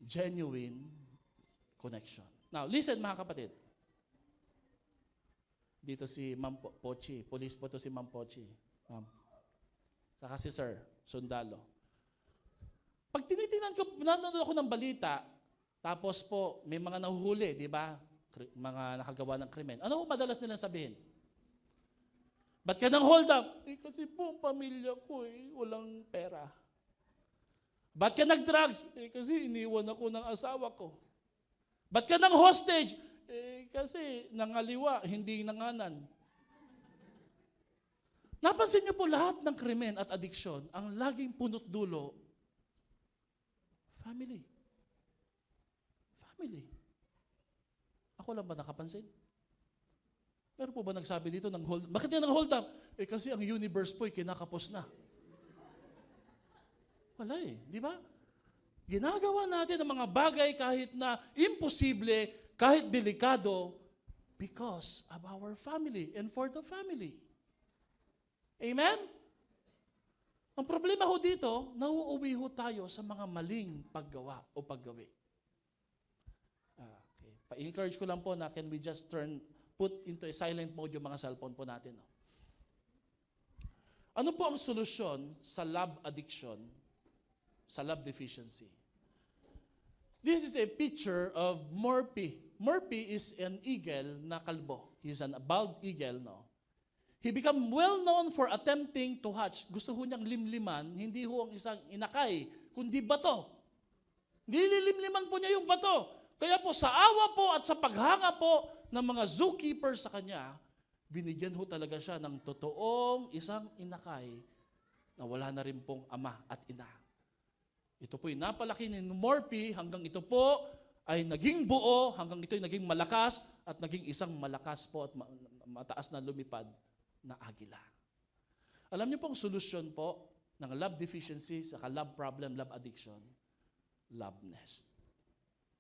genuine connection. Now, listen mga kapatid. Dito si Ma'am Pochi. Police po to si Ma'am Pochi. Ma'am. Saka si Sir, sundalo. Pag tinitingnan ko, nanonood ako ng balita, tapos po, may mga nahuhuli, di ba? Mga nakagawa ng krimen. Ano po madalas nilang sabihin? Ba't ka nang hold up? Kasi po, pamilya ko walang pera. Ba't ka nag-drugs? Kasi iniwan ako ng asawa ko. Ba't ka nang hostage? Kasi nangaliwa, hindi nanganan. Napansin niyo po lahat ng krimen at addiction, ang laging punot dulo, family. Family. Ako lang ba nakapansin? Meron po ba nagsabi dito ng hold? Bakit yan ng hold up? Kasi ang universe po kinakapos na. Wala di ba? Ginagawa natin ang mga bagay kahit na imposible, kahit delikado, because of our family and for the family. Amen? Ang problema ho dito, nauuwi ho tayo sa mga maling paggawa o paggawi. Okay. Pa-encourage ko lang po na can we just put into a silent mode yung mga cellphone po natin. No? Ano po ang solusyon sa love addiction, sa love deficiency? This is a picture of Murphy. Murphy is an eagle na kalbo. He's a bald eagle, no? He became well known for attempting to hatch. Gusto ho niyang limliman, hindi ho ang isang inakay, kundi bato. Nililimliman po niya yung bato. Kaya po sa awa po at sa paghanga po ng mga zookeepers sa kanya, binigyan ho talaga siya ng totoong isang inakay na wala na rin pong ama at ina. Ito po'y napalaki ni Morphy hanggang ito po ay naging buo, hanggang ito ay naging malakas at naging isang malakas po at mataas na lumipad na agila. Alam niyo pong solusyon po ng love deficiency, saka love problem, love addiction, love nest.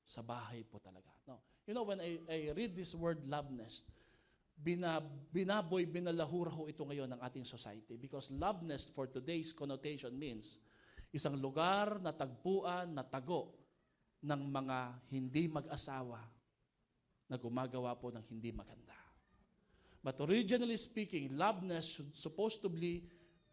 Sa bahay po talaga. No. You know, when I read this word love nest, binalahura ho ito ngayon ng ating society because love nest for today's connotation means isang lugar na tagpuan, na tago ng mga hindi mag-asawa na gumagawa po ng hindi maganda. But originally speaking, love nest supposed to be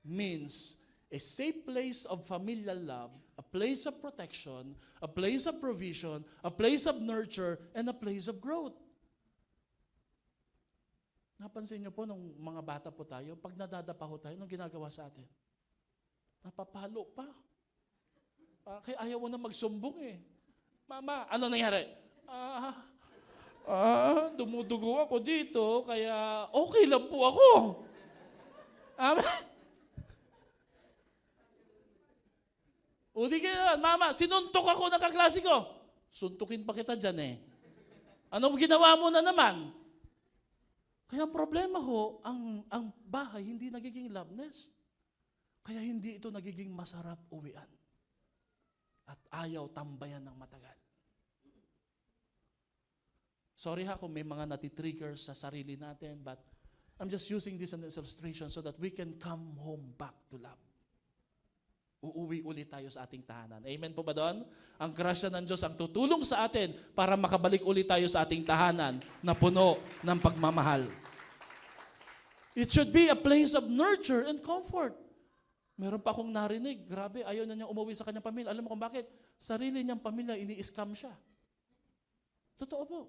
means a safe place of familial love, a place of protection, a place of provision, a place of nurture, and a place of growth. Napansin niyo po nung mga bata po tayo, pag nadadapa ho tayo, anong ginagawa sa atin? Napapalo pa. Kaya ayaw mo na magsumbong eh. Mama, ano nangyari? Dumudugo ako dito, kaya okay lang po ako. O di kaya, mama, sinuntok ako ng kaklase ko. Suntukin pa kita dyan eh. Anong ginawa mo na naman? Kaya ang problema ho, ang bahay hindi nagiging love nest. Kaya hindi ito nagiging masarap uwian. At ayaw tambayan ng matagal. Sorry ha kung may mga natitrigger sa sarili natin, but I'm just using this as an illustration so that we can come home back to love. Uuwi ulit tayo sa ating tahanan. Amen po ba doon? Ang grasya ng Diyos ang tutulong sa atin para makabalik ulit tayo sa ating tahanan na puno ng pagmamahal. It should be a place of nurture and comfort. Meron pa akong narinig, grabe, ayaw na niya umuwi sa kanyang pamilya. Alam mo kung bakit? Sarili niyang pamilya, ini-scam siya. Totoo po.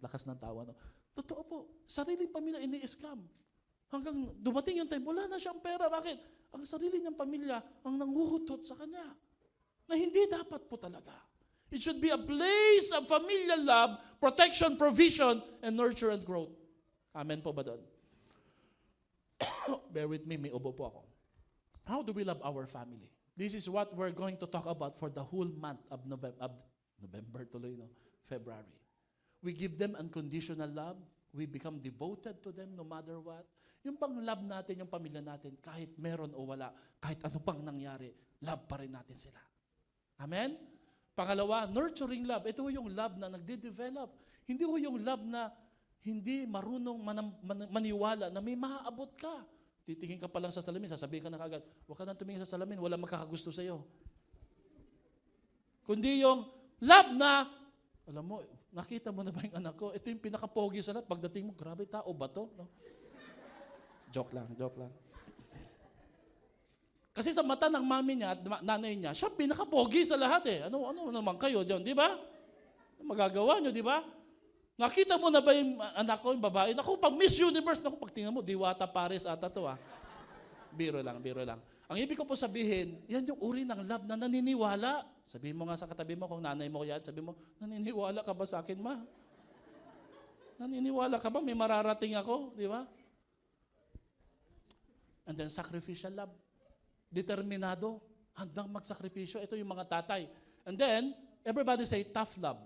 Lakas ng tawa, no? Totoo po. Sariling pamilya, ini-scam. Hanggang dumating yung time, wala na siyang pera. Bakit? Ang sarili niyang pamilya ang nanghuhutot sa kanya. Na hindi dapat po talaga. It should be a place of familial love, protection, provision, and nurture and growth. Amen po ba doon? Bear with me, may ubo po ako. How do we love our family? This is what we're going to talk about for the whole month of November tuloy, no? February. We give them unconditional love. We become devoted to them no matter what. Yung pang love natin, yung pamilya natin, kahit meron o wala, kahit ano pang nangyari, love pa rin natin sila. Amen? Pangalawa, nurturing love. Ito yung love na nagde-develop. Hindi yung love na hindi marunong maniwala na may maaabot ka. Titingin ka pa lang sa salamin, sasabihin ka na kagad, huwag ka nang tumingin sa salamin, wala magkakagusto sa iyo. Kundi yung love na, alam mo, nakita mo na ba yung anak ko? Ito yung pinaka-pogi sa lahat. Pagdating mo, grabe, tao ba to? No? Joke lang. Kasi sa mata ng mami niya at nanay niya, siya pinaka-pogi sa lahat eh. Ano naman kayo dyan, di ba? Magagawa nyo, di ba? Nakita mo na ba yung anak ko, yung babae? Naku, pag Miss Universe, naku, pag tingnan mo, Diwata Paris ata to ah. Biro lang. Ang ibig ko po sabihin, yan yung uri ng love na naniniwala. Sabihin mo nga sa katabi mo, kung nanay mo yan, sabihin mo, naniniwala ka ba sa akin, ma? Naniniwala ka ba? May mararating ako, di ba? And then sacrificial love. Determinado, handang magsakripisyo. Ito yung mga tatay. And then, everybody say tough love.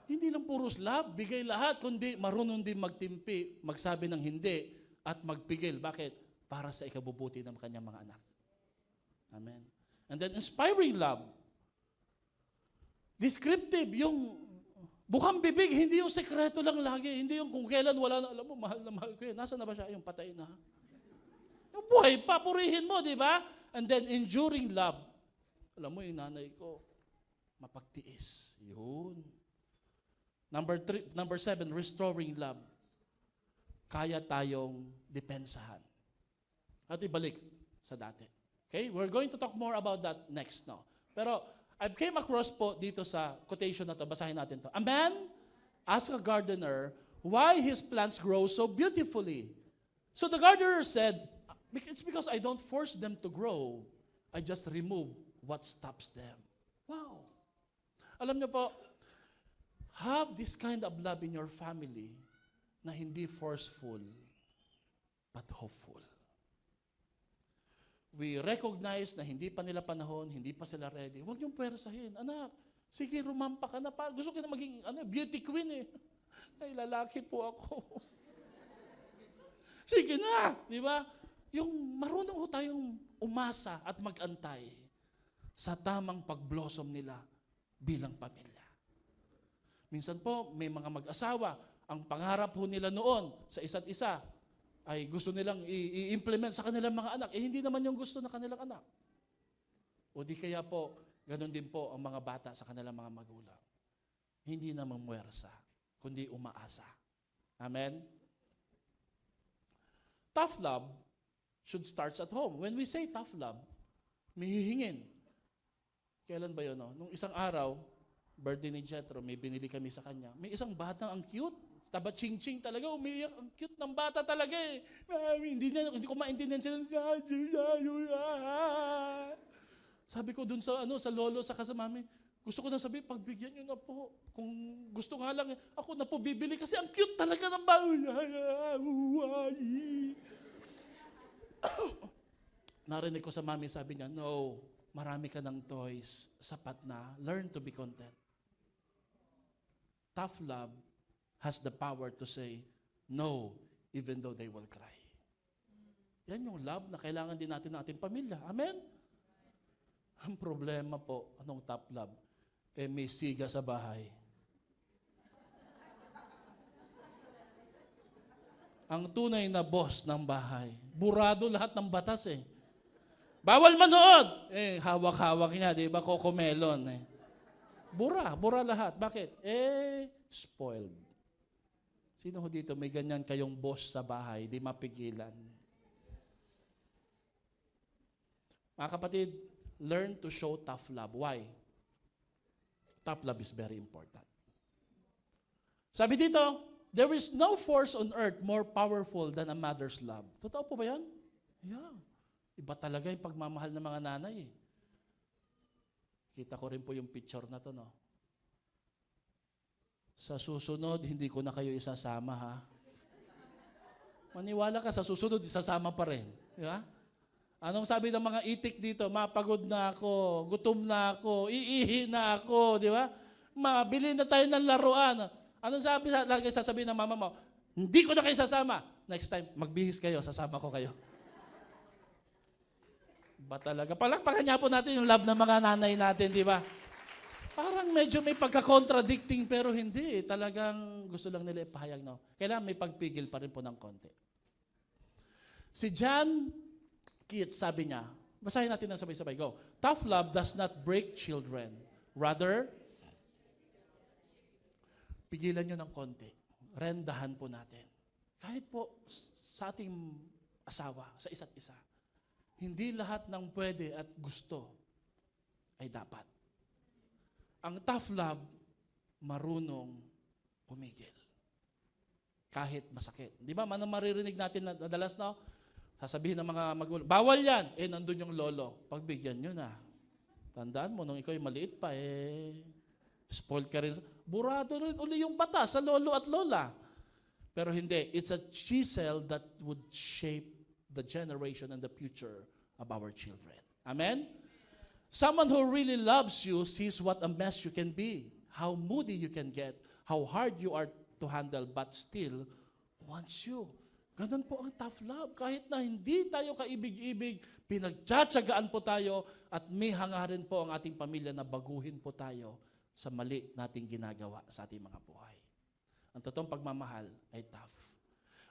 Hindi lang puros love, bigay lahat, kundi marunong din magtimpi, magsabi ng hindi, at magpigil. Bakit? Para sa ikabubuti ng kanyang mga anak. Amen. And then inspiring love. Descriptive, yung bukang bibig, hindi yung sekreto lang lagi, hindi yung kung kailan wala na, alam mo, mahal na mahal ko yun. Nasaan na ba siya? Yung patay na. Yung buhay, papurihin mo, di ba? And then enduring love. Alam mo, yung nanay ko, mapagtiis. Yun. Number 7, restoring love. Kaya tayong depensahan. At ibalik sa dati. Okay? We're going to talk more about that next now. Pero I came across po dito sa quotation na to, basahin natin to. A man asked a gardener why his plants grow so beautifully. So the gardener said, it's because I don't force them to grow. I just remove what stops them. Wow. Alam niyo po, have this kind of love in your family na hindi forceful, but hopeful. We recognize na hindi pa nila panahon, hindi pa sila ready. Huwag niyong pwersahin. Anak, sige, rumampa ka na. Gusto ko na maging beauty queen eh. Ay, lalaki po ako. Sige na, di ba? Yung marunong ho tayong umasa at mag-antay sa tamang pag-blossom nila bilang pamilya. Minsan po, may mga mag-asawa, ang pangarap ho nila noon sa isa't isa ay gusto nilang i-implement sa kanilang mga anak. Hindi naman yung gusto ng kanilang anak. O di kaya po, ganun din po ang mga bata sa kanilang mga magulang. Hindi naman muwersa, kundi umaasa. Amen? Tough love should start at home. When we say tough love, may hihingin. Kailan ba yun? No? Nung isang araw, birthday ni Jethro, may binili kami sa kanya. May isang batang ang cute. Taba ching-ching talaga, umiiyak. Ang cute ng bata talaga eh. Hindi ko maintindihan sila. Sabi ko dun sa lolo, sa kasamami, gusto ko na sabihin, pagbigyan nyo na po. Kung gusto nga lang, ako na po bibili kasi ang cute talaga ng bata. Narinig ko sa mami, sabi niya, no, marami ka ng toys, sapat na. Learn to be content. Tough love has the power to say no, even though they will cry. Yan yung love na kailangan din natin ng ating pamilya. Amen? Ang problema po, anong tough love? May siga sa bahay. Ang tunay na boss ng bahay, burado lahat ng batas eh. Bawal manood! Hawak-hawak niya, di ba? Cocomelon eh. Bura lahat. Bakit? Spoiled. Sino ho dito may ganyan kayong boss sa bahay, di mapigilan? Mga kapatid, learn to show tough love. Why? Tough love is very important. Sabi dito, there is no force on earth more powerful than a mother's love. Totoo po ba yan? Yeah. Iba talaga yung pagmamahal ng mga nanay eh. Kita ko rin po yung picture na to, no? Sa susunod, hindi ko na kayo isasama, ha? Maniwala ka, sa susunod, isasama pa rin. Di ba? Anong sabi ng mga itik dito? Mapagod na ako, gutom na ako, iihi na ako, di ba? Mabili na tayo ng laruan. Anong sabi, lagi sasabihin ng mama mo? Hindi ko na kayo sasama. Next time, magbihis kayo, sasama ko kayo. Ba talaga? Palakpakan niya po natin yung love ng mga nanay natin, di ba? Parang medyo may pagka-contradicting pero hindi. Talagang gusto lang nila ipahayag, no? Kailangan may pagpigil pa rin po ng konti. Si John Keats, sabi niya, basahin natin ng sabay-sabay. Go. Tough love does not break children. Rather, pigilan nyo ng konti. Rendahan po natin. Kahit po sa ating asawa, sa isa't isa, hindi lahat ng pwede at gusto ay dapat. Ang tough love, marunong pumigil. Kahit masakit. Di ba? Manang maririnig natin na madalas, no? Sasabihin ng mga magulang, bawal yan. Nandun yung lolo. Pagbigyan nyo na. Tandaan mo, nung ikaw yung maliit pa, spoiled ka rin. Burado rin uli yung bata sa lolo at lola. Pero hindi. It's a chisel that would shape the generation and the future of our children. Amen? Someone who really loves you sees what a mess you can be, how moody you can get, how hard you are to handle, but still wants you. Ganun po ang tough love. Kahit na hindi tayo kaibig-ibig, pinagtsatsagaan po tayo at may hangarin po ang ating pamilya na baguhin po tayo sa mali nating ginagawa sa ating mga buhay. Ang totoong pagmamahal ay tough.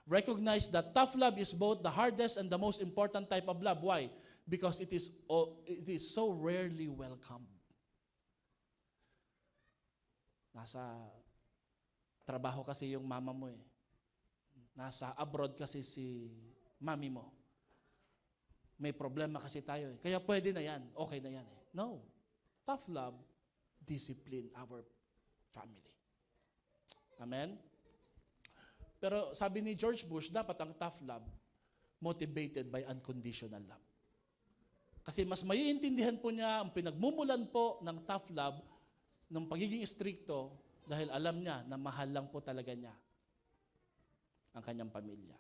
Recognize that tough love is both the hardest and the most important type of love. Why? Because it is so rarely welcomed. Nasa trabaho kasi yung mama mo eh. Nasa abroad kasi si mami mo. May problema kasi tayo eh. Kaya pwede na yan. Okay na yan eh. No. Tough love, discipline our family. Amen? Pero sabi ni George Bush, dapat ang tough love motivated by unconditional love. Kasi mas maiintindihan po niya ang pinagmumulan po ng tough love ng pagiging stricto dahil alam niya na mahal lang po talaga niya ang kanyang pamilya.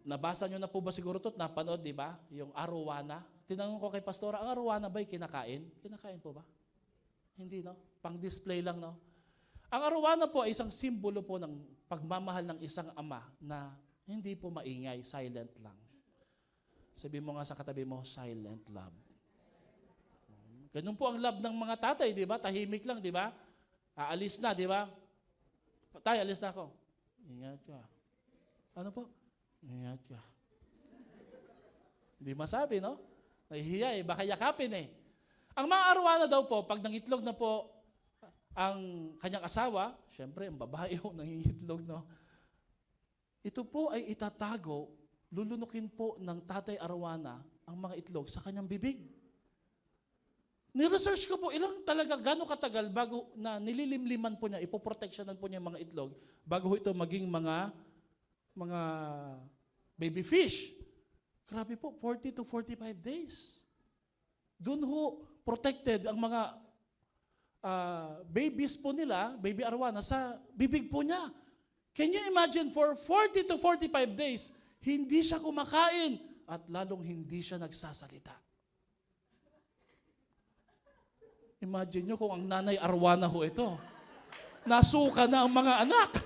Nabasa niyo na po ba siguro ito? Napanood, di ba? Yung arowana. Tinanong ko kay Pastora, ang arowana ba'y kinakain? Kinakain po ba? Hindi, no? Pang-display lang, no? Ang arawana po ay isang simbolo po ng pagmamahal ng isang ama na hindi po maingay, silent lang. Sabi mo nga sa katabi mo, silent love. Ganun po ang love ng mga tatay, di ba? Tahimik lang, di ba? Aalis na, di ba? Tay, alis na ako. Ingat ka. Ano po? Ingat ka. Hindi masabi, no? Nahihiya baka yakapin Ang mga arawana daw po, pag nangitlog na po ang kanyang asawa, syempre, ang babae nangingitlog, no? Ito po ay itatago, lulunukin po ng tatay arawana ang mga itlog sa kanyang bibig. Ni-research ko po gano'ng katagal bago na nililimliman po niya, ipoproteksyonan po niya yung mga itlog bago ito maging mga baby fish. Grabe po, 40 to 45 days. Doon ho, protected ang mga babies po nila, baby arawana, sa bibig po niya. Can you imagine for 40 to 45 days, hindi siya kumakain at lalong hindi siya nagsasalita. Imagine nyo kung ang nanay arwana ho ito. Nasuka na ang mga anak.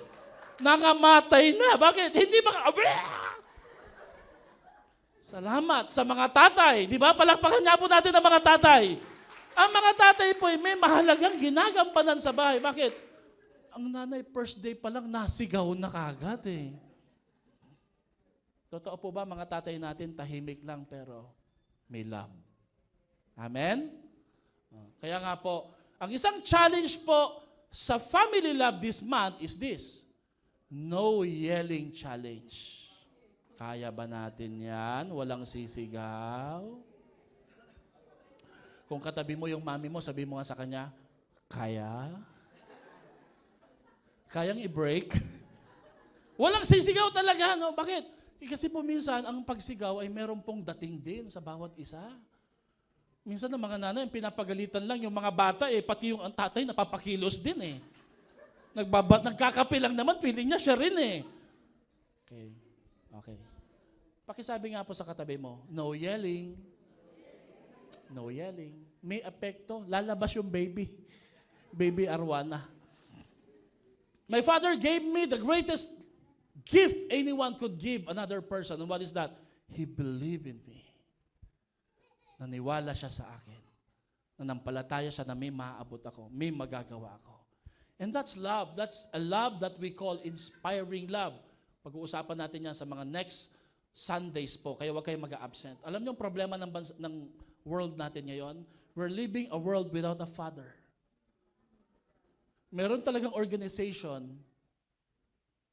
Nangamatay na. Bakit? Hindi Salamat sa mga tatay. Di ba? Palakpakan nga po natin ang mga tatay. Ang mga tatay po ay may mahalagang ginagampanan sa bahay. Bakit? Ang nanay first day pa lang nasigaw na kagad Totoo po ba mga tatay natin tahimik lang pero may love? Amen? Kaya nga po, ang isang challenge po sa family love this month is this. No yelling challenge. Kaya ba natin yan? Walang sisigaw? Kung katabi mo yung mami mo, sabi mo nga sa kanya, kaya? Kayang i-break? Walang sisigaw talaga, no? Bakit? Kasi po minsan, ang pagsigaw ay meron pong dating din sa bawat isa. Minsan ang mga nanay, pinapagalitan lang yung mga bata, pati yung ang tatay napapakilos din Nagkakape lang naman, feeling niya siya rin Okay. Pakisabi nga po sa katabi mo, no yelling. No yelling. May epekto, lalabas yung baby. Baby arwana. My father gave me the greatest gift anyone could give another person. And what is that? He believed in me. Naniwala siya sa akin. Nanampalataya siya na may maaabot ako, may magagawa ako. And that's love. That's a love that we call inspiring love. Pag-uusapan natin yan sa mga next Sundays po, kaya huwag kayo mag-absent. Alam niyo ang problema ng world natin ngayon? We're living a world without a father. Meron talagang organization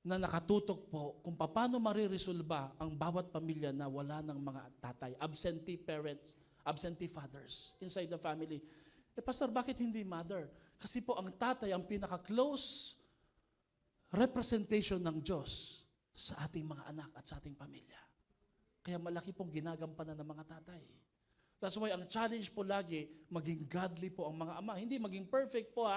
na nakatutok po kung paano mariresolba ang bawat pamilya na wala ng mga tatay, absentee parents, absentee fathers inside the family. Pastor, bakit hindi mother? Kasi po ang tatay ang pinaka-close representation ng Diyos sa ating mga anak at sa ating pamilya. Kaya malaki pong ginagampanan ng mga tatay. That's why ang challenge po lagi, maging godly po ang mga ama. Hindi maging perfect po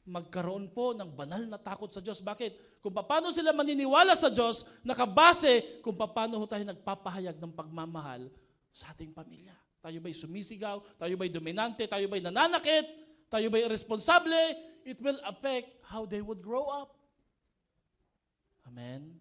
magkaroon po ng banal na takot sa Diyos. Bakit? Kung paano sila maniniwala sa Diyos, nakabase kung paano tayo nagpapahayag ng pagmamahal sa ating pamilya. Tayo ba'y sumisigaw? Tayo ba'y dominante? Tayo ba'y nananakit? Tayo ba'y irresponsable? It will affect how they would grow up. Amen?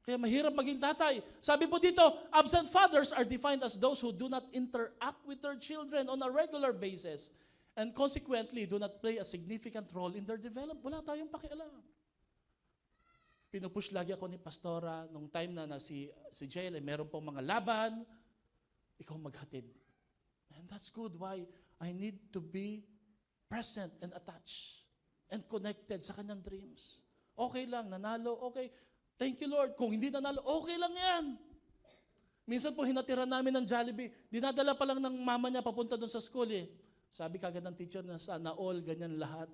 Kaya mahirap maging tatay. Sabi po dito, absent fathers are defined as those who do not interact with their children on a regular basis and consequently do not play a significant role in their development. Wala tayong pakialam. Pinupush lagi ako ni Pastora nung time na si Jael ay meron pong mga laban, ikaw maghatid. And that's good. Why? I need to be present and attached and connected sa kanyang dreams. Okay lang, nanalo, okay. Thank you, Lord. Kung hindi nanalo, okay lang yan. Minsan po hinatira namin ng Jollibee. Dinadala pa lang ng mama niya papunta doon sa school Sabi kagad ng teacher na sana all, ganyan lahat.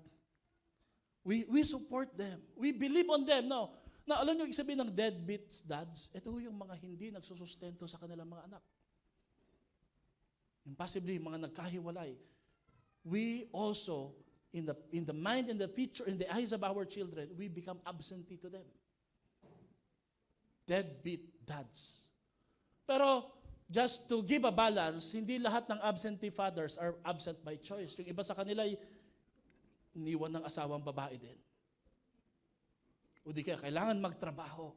We support them. We believe on them. Now, alam niyo, sabihin ng deadbeats dads, ito yung mga hindi nagsusustento sa kanilang mga anak. Impossibly, mga nagkahiwalay. We also, in the mind, in the future, in the eyes of our children, we become absentee to them. Deadbeat dads. Pero, just to give a balance, hindi lahat ng absentee fathers are absent by choice. Yung iba sa kanila ay iniwan ng asawang babae din. O di kaya kailangan magtrabaho.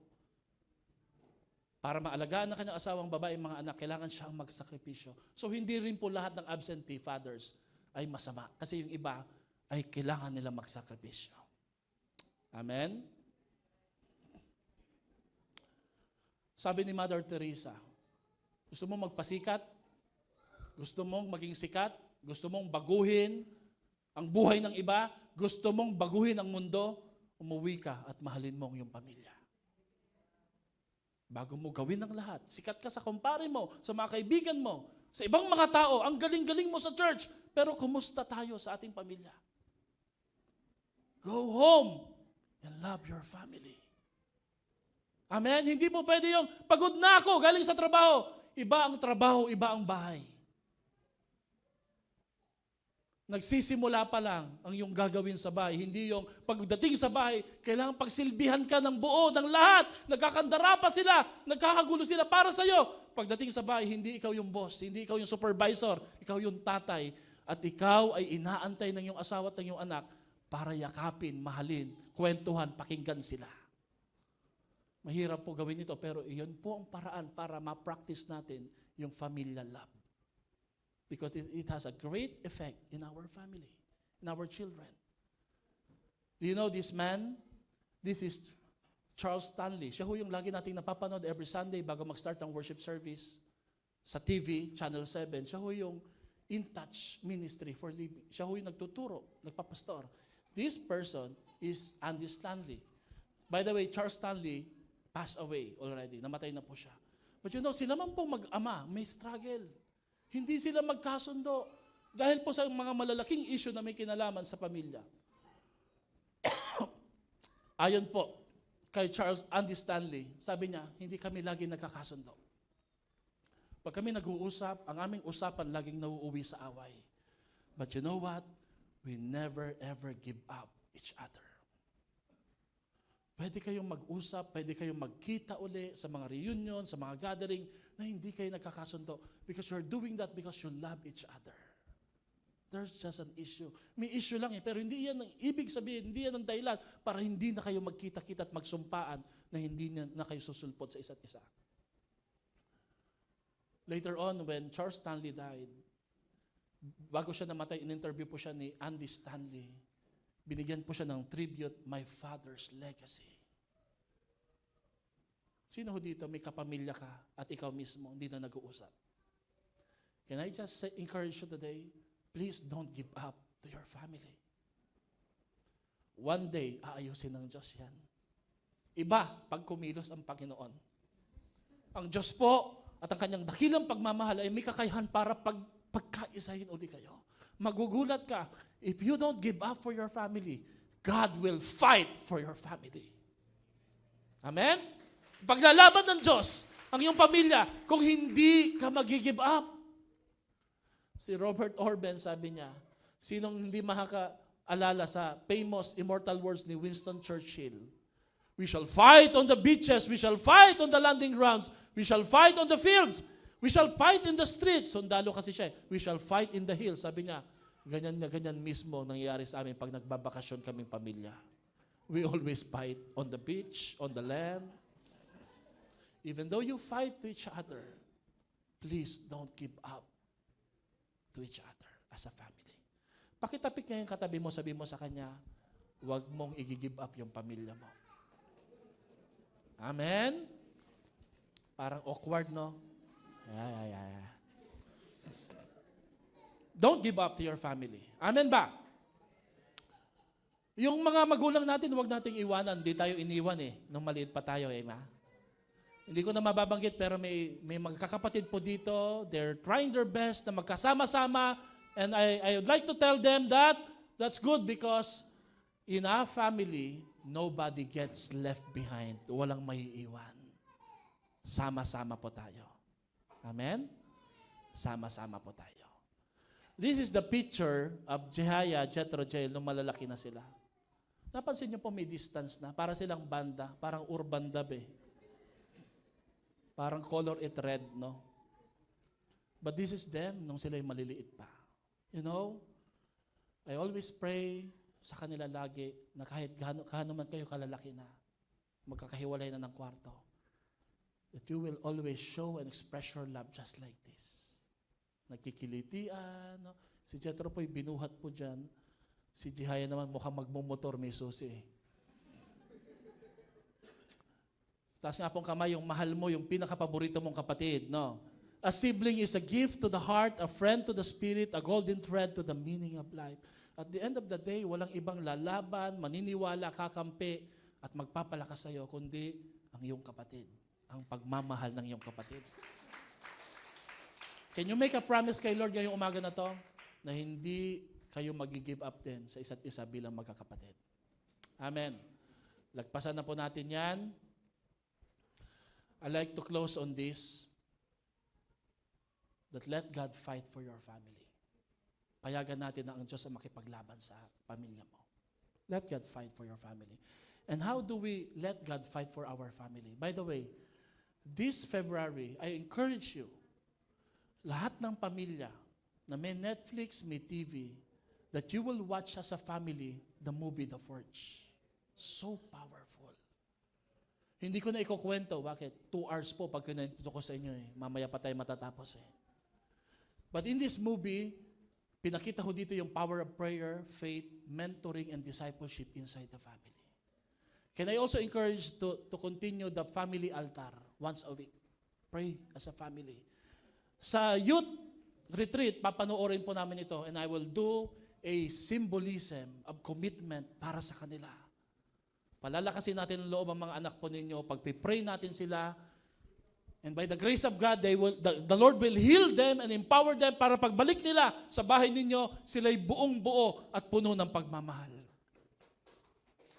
Para maalagaan ng kanyang asawang babae, mga anak, kailangan siyang magsakripisyo. So hindi rin po lahat ng absentee fathers ay masama. Kasi yung iba ay kailangan nila magsakripisyo. Amen? Sabi ni Mother Teresa, gusto mong magpasikat? Gusto mong maging sikat? Gusto mong baguhin ang buhay ng iba? Gusto mong baguhin ang mundo? Umuwi ka at mahalin mo ang iyong pamilya. Bago mo gawin ang lahat, sikat ka sa kumpare mo, sa mga kaibigan mo, sa ibang mga tao, ang galing-galing mo sa church, pero kumusta tayo sa ating pamilya? Go home and love your family. Amen? Hindi po pwede yung pagod na ako, galing sa trabaho. Iba ang trabaho, iba ang bahay. Nagsisimula pa lang ang iyong gagawin sa bahay. Hindi yung pagdating sa bahay, kailangan pagsilbihan ka ng buo, ng lahat. Nagkakandara pa sila, nagkakagulo sila para sa iyo. Pagdating sa bahay, hindi ikaw yung boss, hindi ikaw yung supervisor, ikaw yung tatay. At ikaw ay inaantay ng iyong asawa at ng iyong anak para yakapin, mahalin, kwentuhan, pakinggan sila. Mahirap po gawin ito, pero iyon po ang paraan para ma-practice natin yung familial love. Because it has a great effect in our family, in our children. Do you know this man? This is Charles Stanley. Siya ho yung lagi nating napapanood every Sunday bago mag-start ang worship service sa TV, Channel 7. Siya ho yung In Touch Ministry for Living. Siya ho yung nagtuturo, nagpapastor. This person is Andy Stanley. By the way, Charles Stanley passed away already. Namatay na po siya. But you know, sila man pong mag-ama, may struggle. Hindi sila magkasundo dahil po sa mga malalaking issue na may kinalaman sa pamilya. Ayon po kay Charles Andy Stanley, sabi niya, hindi kami lagi nagkakasundo. Pag kami nag-uusap, ang aming usapan laging nauuwi sa away. But you know what? We never ever give up each other. Pwede kayong mag-usap, pwede kayong magkita uli sa mga reunion, sa mga gathering, na hindi kayo nagkakasundo. Because you're doing that because you love each other. There's just an issue. May issue lang pero hindi yan ang ibig sabihin, hindi yan ang dahilan para hindi na kayo magkita-kita at magsumpaan na hindi na kayo susulpot sa isa't isa. Later on, when Charles Stanley died, bago siya namatay, in-interview po siya ni Andy Stanley. Binigyan po siya ng tribute, My Father's Legacy. Sino ho dito, may kapamilya ka at ikaw mismo, hindi na nag-uusap? Can I just encourage you today, please don't give up to your family. One day, aayusin ng Diyos yan. Iba, pag kumilos ang Panginoon. Ang Diyos po at ang kanyang dakilang pagmamahal ay may kakayahan para pagkaisahin uli kayo. Magugulat ka, if you don't give up for your family, God will fight for your family. Amen? Paglalaban ng Diyos ang iyong pamilya kung hindi ka mag-give up. Si Robert Orben sabi niya, sinong hindi makakaalala sa famous immortal words ni Winston Churchill? We shall fight on the beaches, we shall fight on the landing grounds, we shall fight on the fields, we shall fight in the streets. Sundalo kasi siya, we shall fight in the hills. Sabi niya, ganyan na ganyan mismo nangyayari sa amin pag nagbabakasyon kaming pamilya. We always fight on the beach, on the land. Even though you fight to each other, please don't give up to each other as a family. Pakitapik niya yung katabi mo, sabi mo sa kanya, huwag mong i-give up yung pamilya mo. Amen? Parang awkward, no? Yeah. Don't give up to your family. Amen ba? Yung mga magulang natin, huwag nating iwanan. Hindi tayo iniwan nung maliit pa tayo, ma? Hindi ko na mababanggit pero may magkakapatid po dito. They're trying their best na magkasama-sama. And I would like to tell them that that's good because in our family, nobody gets left behind. Walang maiiwan. Sama-sama po tayo. Amen? Sama-sama po tayo. This is the picture of Jehaya, Jethro, Jael nung malalaki na sila. Napansin niyo po may distance na. Para silang banda. Parang urban dub Parang color it red, no? But this is them nung sila'y maliliit pa. You know, I always pray sa kanila lagi na kahit gaano man kayo kalalaki na, magkakahiwalay na ng kwarto, that you will always show and express your love just like this. Nagkikilitian. No? Si Jethro po'y binuhat po dyan. Si Jihaya naman mukhang magmumotor, may susi. Taas nga pong kamay, yung mahal mo, yung pinakapaborito mong kapatid. No? A sibling is a gift to the heart, a friend to the spirit, a golden thread to the meaning of life. At the end of the day, walang ibang lalaban, maniniwala, kakampi, at magpapalakas sa iyo, kundi ang iyong kapatid. Ang pagmamahal ng iyong kapatid. Can you make a promise kay Lord ngayong umaga na to? Na hindi kayo mag-give up din sa isa't isa bilang magkakapatid. Amen. Lagpasan na po natin yan. I like to close on this. That let God fight for your family. Payagan natin na ang Diyos ang makipaglaban sa pamilya mo. Let God fight for your family. And how do we let God fight for our family? By the way, this February, I encourage you, lahat ng pamilya na may Netflix, may TV, that you will watch as a family the movie The Forge. So powerful. Hindi ko na ikukwento. Bakit? 2 hours po pag kinento ko sa inyo eh. Mamaya pa tayo matatapos eh. But in this movie, pinakita ko dito yung power of prayer, faith, mentoring, and discipleship inside the family. Can I also encourage to continue the family altar once a week? Pray as a family. Sa youth retreat, papanoorin po namin ito, and I will do a symbolism of commitment para sa kanila. Palalakasin natin ang loob ang mga anak po ninyo, pagpipray natin sila, and by the grace of God, the Lord will heal them and empower them para pagbalik nila sa bahay ninyo, sila'y buong buo at puno ng pagmamahal.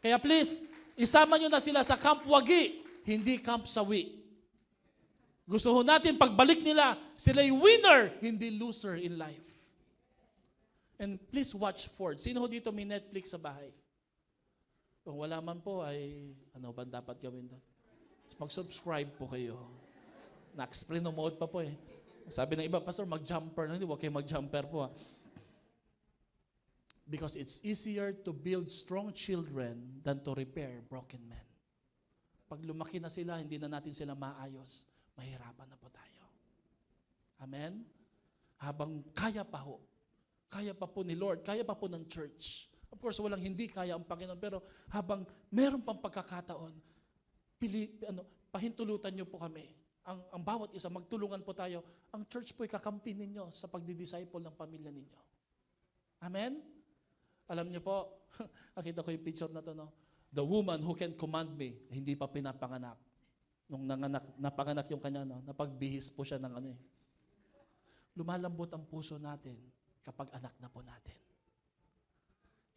Kaya please, isama nyo na sila sa Camp Wagi, hindi Camp Sawi. Gusto ho natin pagbalik nila, sila'y winner, hindi loser in life. And please watch Ford. Sino ho dito may Netflix sa bahay? Kung wala man po, ay ano ba dapat gawin doon? Mag-subscribe po kayo. Promote pa po eh. Sabi ng iba, Pastor, mag-jumper. Hindi, huwag kayo mag-jumper po. Because it's easier to build strong children than to repair broken men. Pag lumaki na sila, hindi na natin sila maayos. Mahirapan na po tayo. Amen? Habang kaya pa po ni Lord, kaya pa po ng church. Of course, walang hindi kaya ang Panginoon, pero habang meron pang pagkakataon, pahintulutan niyo po kami. Ang bawat isa, magtulungan po tayo. Ang church po'y kakampi ninyo sa pagdidisciple ng pamilya ninyo. Amen? Alam niyo po, nakita ko yung picture na to, no? The woman who can command me, hindi pa pinapanganak. Nung napanganak yung kanya, no? Napagbihis po siya ng ano eh. Lumalambot ang puso natin kapag anak na po natin.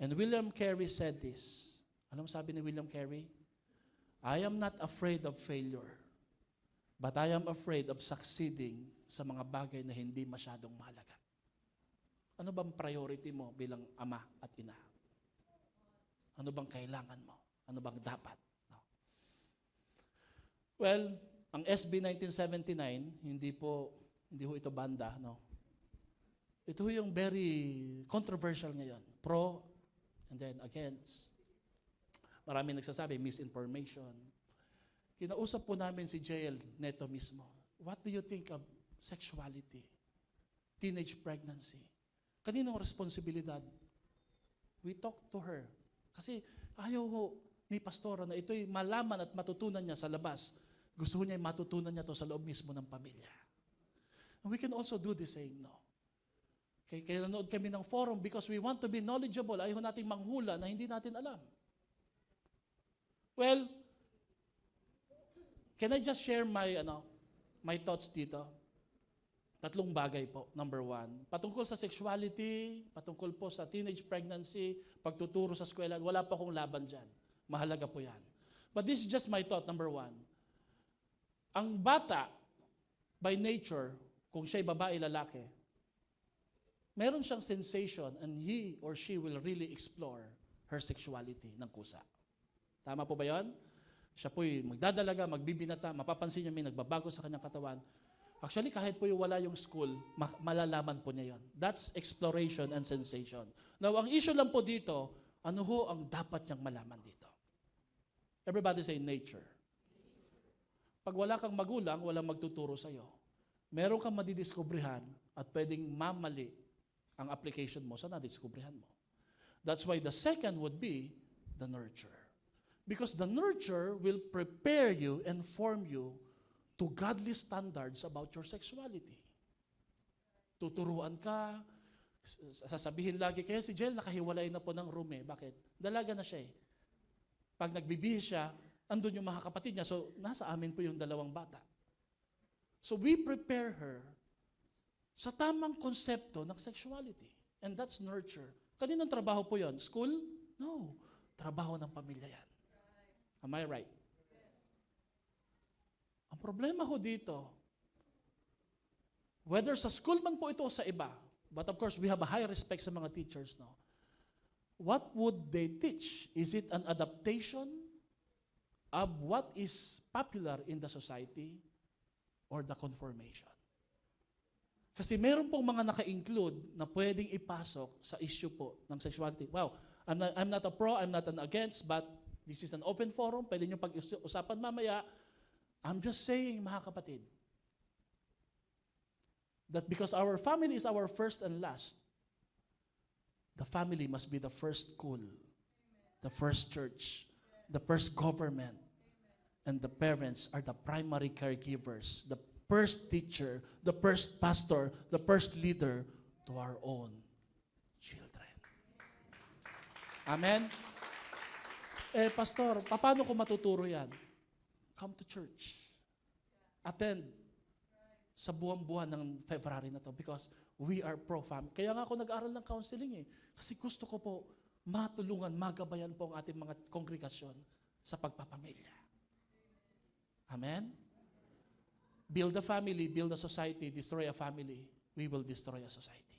And William Carey said this. Anong sabi ni William Carey? I am not afraid of failure, but I am afraid of succeeding sa mga bagay na hindi masyadong mahalaga. Ano bang priority mo bilang ama at ina? Ano bang kailangan mo? Ano bang dapat? No. Well, ang SB 1979, hindi ho ito banda, no. Ito yung very controversial ngayon. Pro and then against. Maraming nagsasabi, misinformation. Kinausap po namin si JL Neto mismo. What do you think of sexuality? Teenage pregnancy? Kaninong responsibilidad? We talked to her. Kasi ayaw ho ni pastora na ito'y malaman at matutunan niya sa labas. Gusto niya matutunan niya to sa loob mismo ng pamilya. And we can also do the same, no? Kaya nanood kami ng forum because we want to be knowledgeable. Ayaw natin manghula na hindi natin alam. Well, can I just share my thoughts dito? 3 bagay po. Number 1, patungkol sa sexuality, patungkol po sa teenage pregnancy, pagtuturo sa eskwela, wala pa akong laban dyan. Mahalaga po yan. But this is just my thought. Number 1, ang bata, by nature, kung siya'y babae, lalaki, meron siyang sensation and he or she will really explore her sexuality ng kusa. Tama po ba yun? Siya po'y magdadalaga, magbibinata, mapapansin niya may nagbabago sa kanyang katawan. Actually, kahit po'y wala yung school, malalaman po niya yun. That's exploration and sensation. Now, ang issue lang po dito, ano ho ang dapat niyang malaman dito? Everybody say nature. Pag wala kang magulang, walang magtuturo sa'yo. Meron kang madidiskubrihan at pwedeng mamali ang application mo sa nadiskubrihan mo. That's why the second would be the nurture. Because the nurture will prepare you and form you to godly standards about your sexuality. Tuturuan ka, sasabihin lagi, kaya si Jel nakahiwalay na po ng room eh. Bakit? Dalaga na siya eh. Pag nagbibihis siya, andun yung mga kapatid niya. So, nasa amin po yung dalawang bata. So, we prepare her sa tamang konsepto ng sexuality. And that's nurture. Kaninong trabaho po yon? School? No. Trabaho ng pamilya yan. Am I right? Ang problema ho dito, whether sa school man po ito o sa iba, but of course, we have a high respect sa mga teachers, no? What would they teach? Is it an adaptation of what is popular in the society or the conformation? Kasi meron pong mga naka-include na pwedeng ipasok sa issue po ng sexuality. Wow, I'm not a pro, I'm not an against, but this is an open forum. Pwede nyo pag-usapan mamaya. I'm just saying, mga kapatid, that because our family is our first and last, the family must be the first school, the first church, the first government, and the parents are the primary caregivers, the first teacher, the first pastor, the first leader to our own children. Amen? Pastor, paano ko matuturo yan? Come to church. Attend sa buwan-buwan ng February na to because we are pro-family. Kaya nga ako nag-aral ng counseling eh. Kasi gusto ko po matulungan, magabayan po ang ating mga kongregasyon sa pagpapamilya. Amen? Build a family, build a society, destroy a family, we will destroy a society.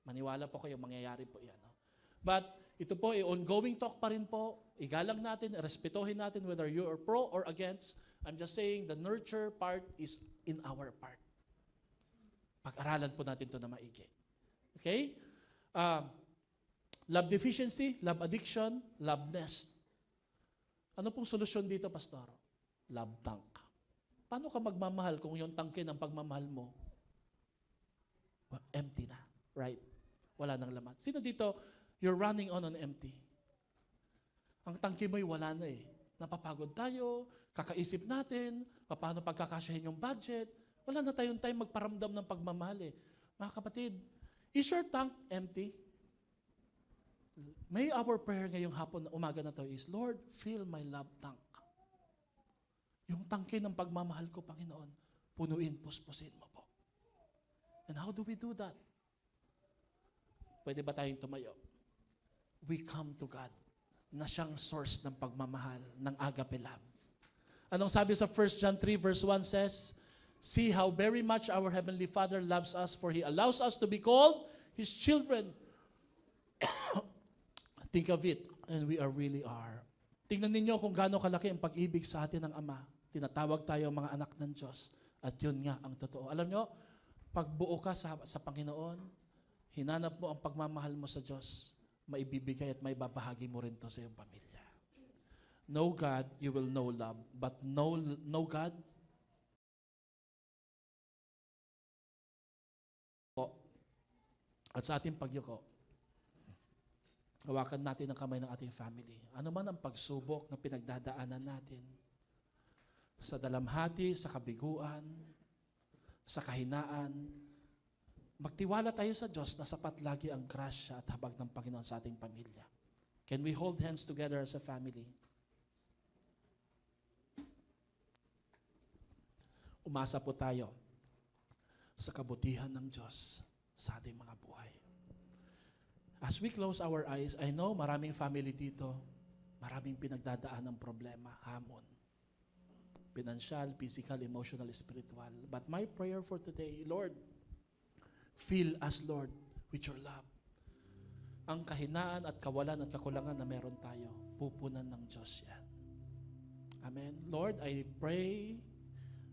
Maniwala po kayo, mangyayari po yan. No? But ito po, ongoing talk pa rin po. Igalang natin, respetohin natin whether you are pro or against. I'm just saying the nurture part is in our part. Pag-aralan po natin ito na maigi. Okay? Love deficiency, love addiction, love nest. Ano pong solusyon dito, Pastor? Love tank. Paano ka magmamahal kung yung tangke ng pagmamahal mo empty na? Right? Wala nang laman. Sino dito, you're running on empty? Ang tangke mo'y wala na eh. Napapagod tayo, kakaisip natin, paano pagkakasyahin yung budget. Wala na tayong time magparamdam ng pagmamahal eh. Mga kapatid, is your tank empty? May our prayer ngayong hapon na umaga na to is, Lord, fill my love tank. Yung tangke ng pagmamahal ko, Panginoon, punuin, puspusin mo po. And how do we do that? Pwede ba tayong tumayo? We come to God na siyang source ng pagmamahal, ng agape love. Anong sabi sa 1 John 3 verse 1 says, see how very much our Heavenly Father loves us, for He allows us to be called His children. Think of it, and we really are. Tingnan ninyo kung gaano kalaki ang pag-ibig sa atin ng Ama. Tinatawag tayo mga anak ng Diyos. At yun nga ang totoo. Alam nyo, pag buo ka sa Panginoon, hinanap mo ang pagmamahal mo sa Diyos, maibibigay at maibabahagi mo rin to sa iyong pamilya. Know God, you will know love. But know God, at sa ating pagyuko, hawakan natin ang kamay ng ating family. Ano man ang pagsubok na pinagdadaanan natin, sa dalamhati, sa kabiguan, sa kahinaan, magtiwala tayo sa Diyos na sapat lagi ang grasya at habag ng Panginoon sa ating pamilya. Can we hold hands together as a family? Umasa po tayo sa kabutihan ng Diyos sa ating mga buhay. As we close our eyes, I know maraming family dito, maraming pinagdadaan ng problema, hamon. Financial, physical, emotional, spiritual. But my prayer for today, Lord, fill us, Lord, with your love. Ang kahinaan at kawalan at kakulangan na meron tayo, pupunan ng Diyos yan. Amen. Lord, I pray,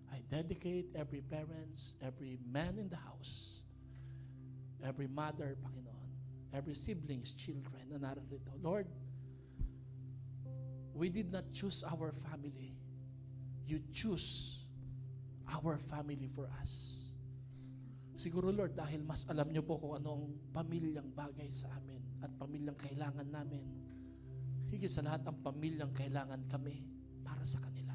I dedicate every parents, every man in the house, every mother, Panginoon, every siblings, children na narito. Lord, We did not choose our family. You choose our family for us. Siguro, Lord, dahil mas alam niyo po kung ano ang pamilyang bagay sa amin at pamilyang kailangan namin. Higit sa lahat, ang pamilyang kailangan kami para sa kanila.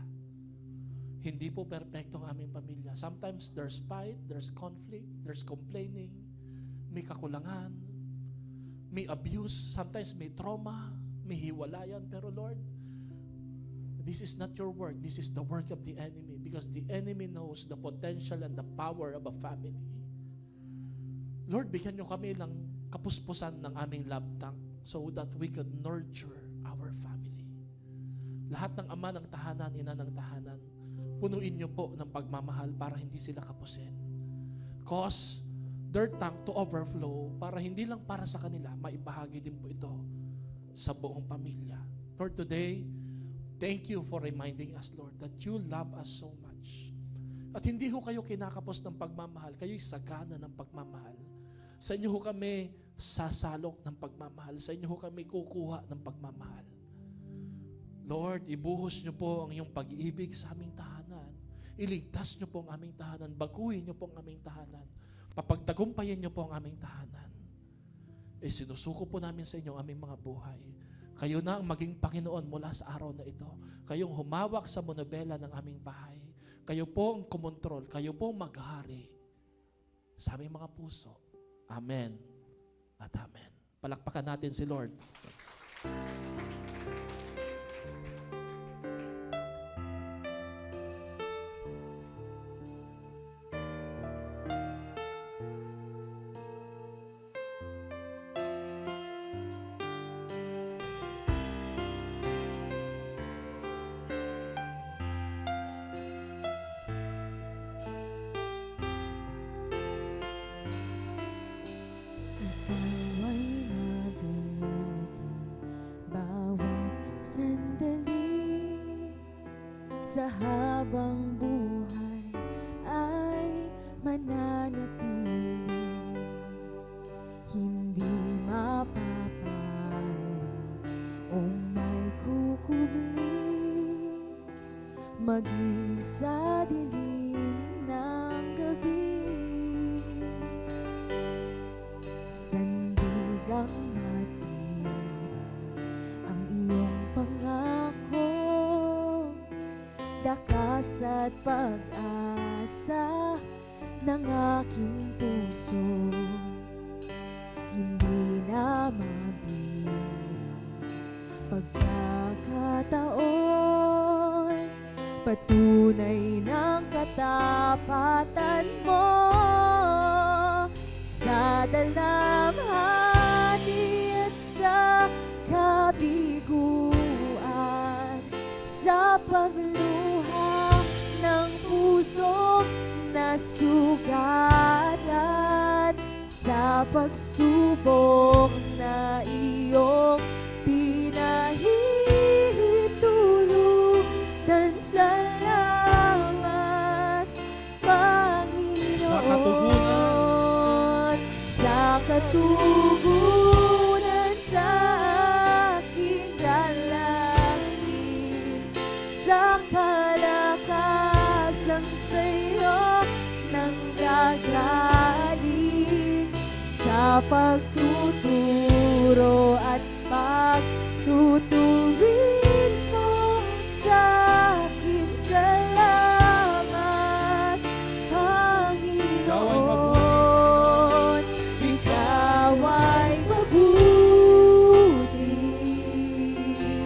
Hindi po perpekto ang aming pamilya. Sometimes there's fight, there's conflict, there's complaining, may kakulangan, may abuse, sometimes may trauma, may hiwalayan. Pero Lord, this is not your work. This is the work of the enemy, because the enemy knows the potential and the power of a family. Lord, bigyan niyo kami ng kapuspusan ng aming love tank so that we could nurture our family. Lahat ng ama ng tahanan, ina ng tahanan, punuin niyo po ng pagmamahal para hindi sila kapusin. Cause their tank to overflow para hindi lang para sa kanila, maibahagi din po ito sa buong pamilya. Lord, today, thank you for reminding us, Lord, that you love us so much. At hindi ho kayo kinakapos ng pagmamahal, kayo'y sagana ng pagmamahal. Sa inyo ho kami sasalok ng pagmamahal. Sa inyo ho kami kukuha ng pagmamahal. Lord, ibuhos niyo po ang iyong pag-ibig sa aming tahanan. Iligtas niyo po ang aming tahanan. Baguhin niyo po ang aming tahanan. Papagtagumpayin niyo po ang aming tahanan. Sinusuko po namin sa inyo ang aming mga buhay. Kayo na ang maging Panginoon mula sa araw na ito. Kayong humawak sa monobela ng aming bahay. Kayo po ang kumontrol. Kayo po ang maghari sa aming mga puso. Amen at amen. Palakpakan natin si Lord. Sa habang buhay ay mananatili, hindi mapapawi o may kukubli, maging sa dilim ng gabi. Sandigang natin ang iyong pangako, lakas at pag-asa ng aking puso. Hindi na mabilang pagkakataon, patunay ng katapatan mo sa dalamhati at sa kabiguan, sa pagluha ng pusong nasugatan, sa pagsubok na iyong pinahihintulutan. Salamat, Panginoon, sa katugunan sa aking dalangin, sa kalakasan sa iyo nang gagaling, sa pagtuturo at pagtutuwid mo sa akin. Salamat, Panginoon, ikaw ay mabuti.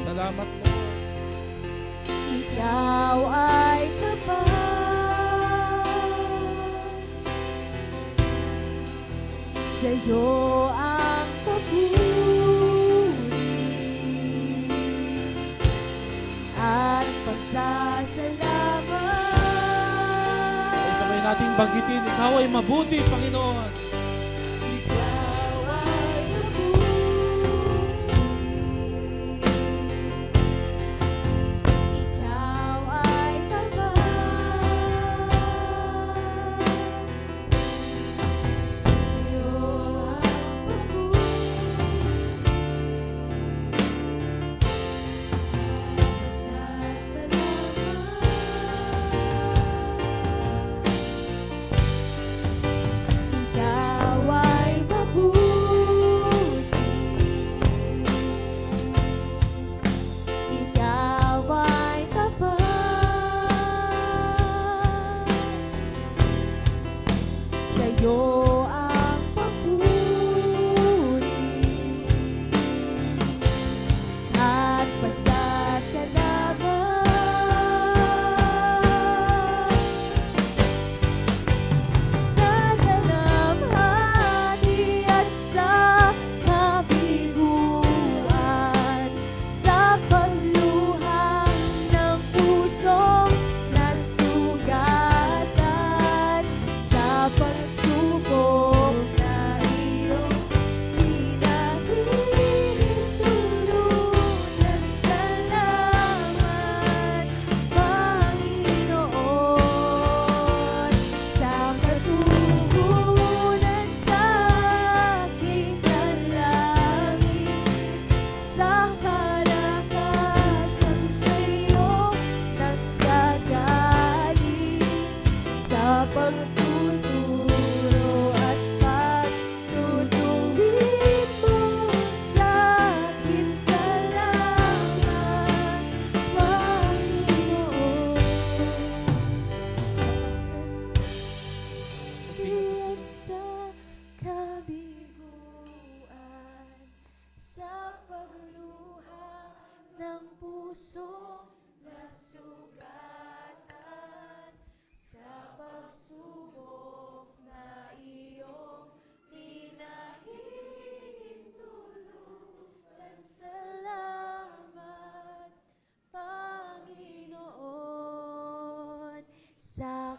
Salamat po. Ikaw ay tapat, sa'yo ang papuri at pasasalamat. Sabay nating banggitin, ikaw ay mabuti, Panginoon. Ikaw ay mabuti. Ikaw ay tapat, sa'yo ang papuri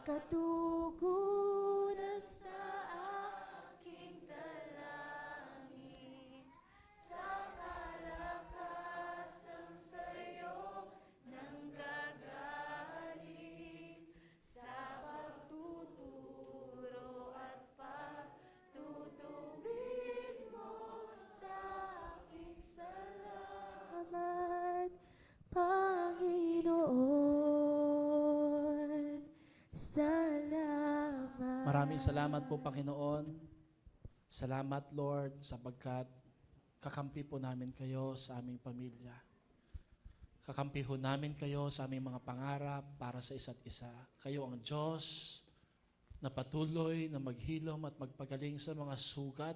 katugunan sa aking dalangin, sa kalakasan sa'yo nanggagaling, sa pagtuturo at pagtutubig mo sa akin. Salamat, Panginoon. Salamat. Maraming salamat po, Panginoon. Salamat, Lord, sapagkat kakampi po namin kayo sa aming pamilya. Kakampi ho namin kayo sa aming mga pangarap para sa isa't isa. Kayo ang Diyos na patuloy na maghilom at magpagaling sa mga sugat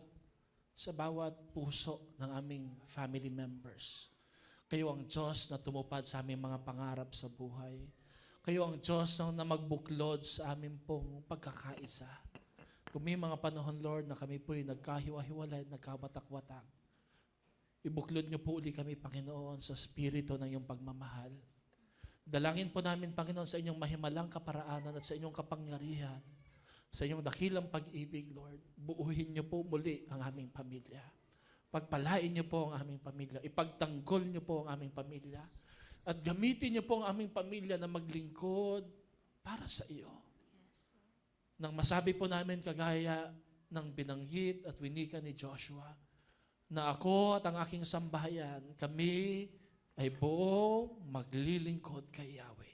sa bawat puso ng aming family members. Kayo ang Diyos na tumupad sa aming mga pangarap sa buhay. Kayo ang Diyos na magbuklod sa aming pong pagkakaisa. Kung may mga panahon, Lord, na kami po'y nagkahiwa-hiwalay, nagkawatak-watak, ibuklod niyo po uli kami, Panginoon, sa spirito ng iyong pagmamahal. Dalangin po namin, Panginoon, sa inyong mahimalang kaparaanan at sa inyong kapangyarihan, sa inyong dakilang pag-ibig, Lord. Buuhin niyo po muli ang aming pamilya. Pagpalain niyo po ang aming pamilya. Ipagtanggol niyo po ang aming pamilya. At gamitin niyo po ang aming pamilya na maglingkod para sa iyo. Nang masabi po namin kagaya ng binanggit at winika ni Joshua, na ako at ang aking sambahayan, kami ay buong maglilingkod kay Yahweh.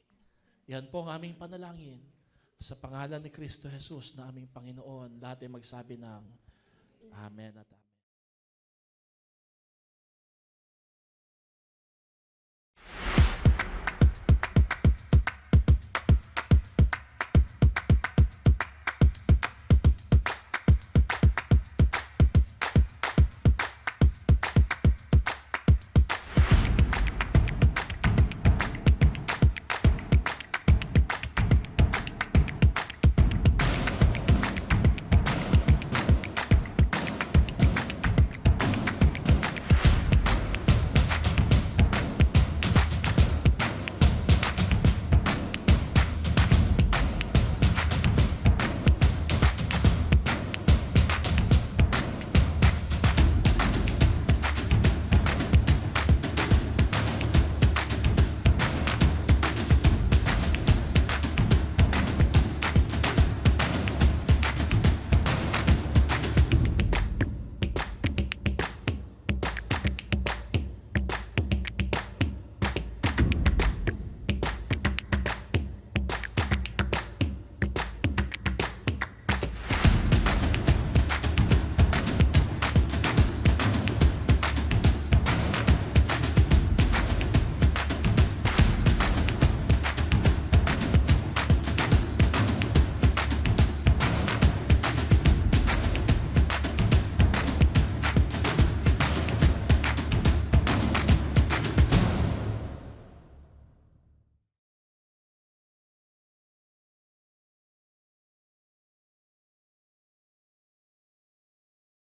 Yan po ang aming panalangin. Sa pangalan ni Kristo Jesus na aming Panginoon, lahat ay magsabi ng Amen at Amen.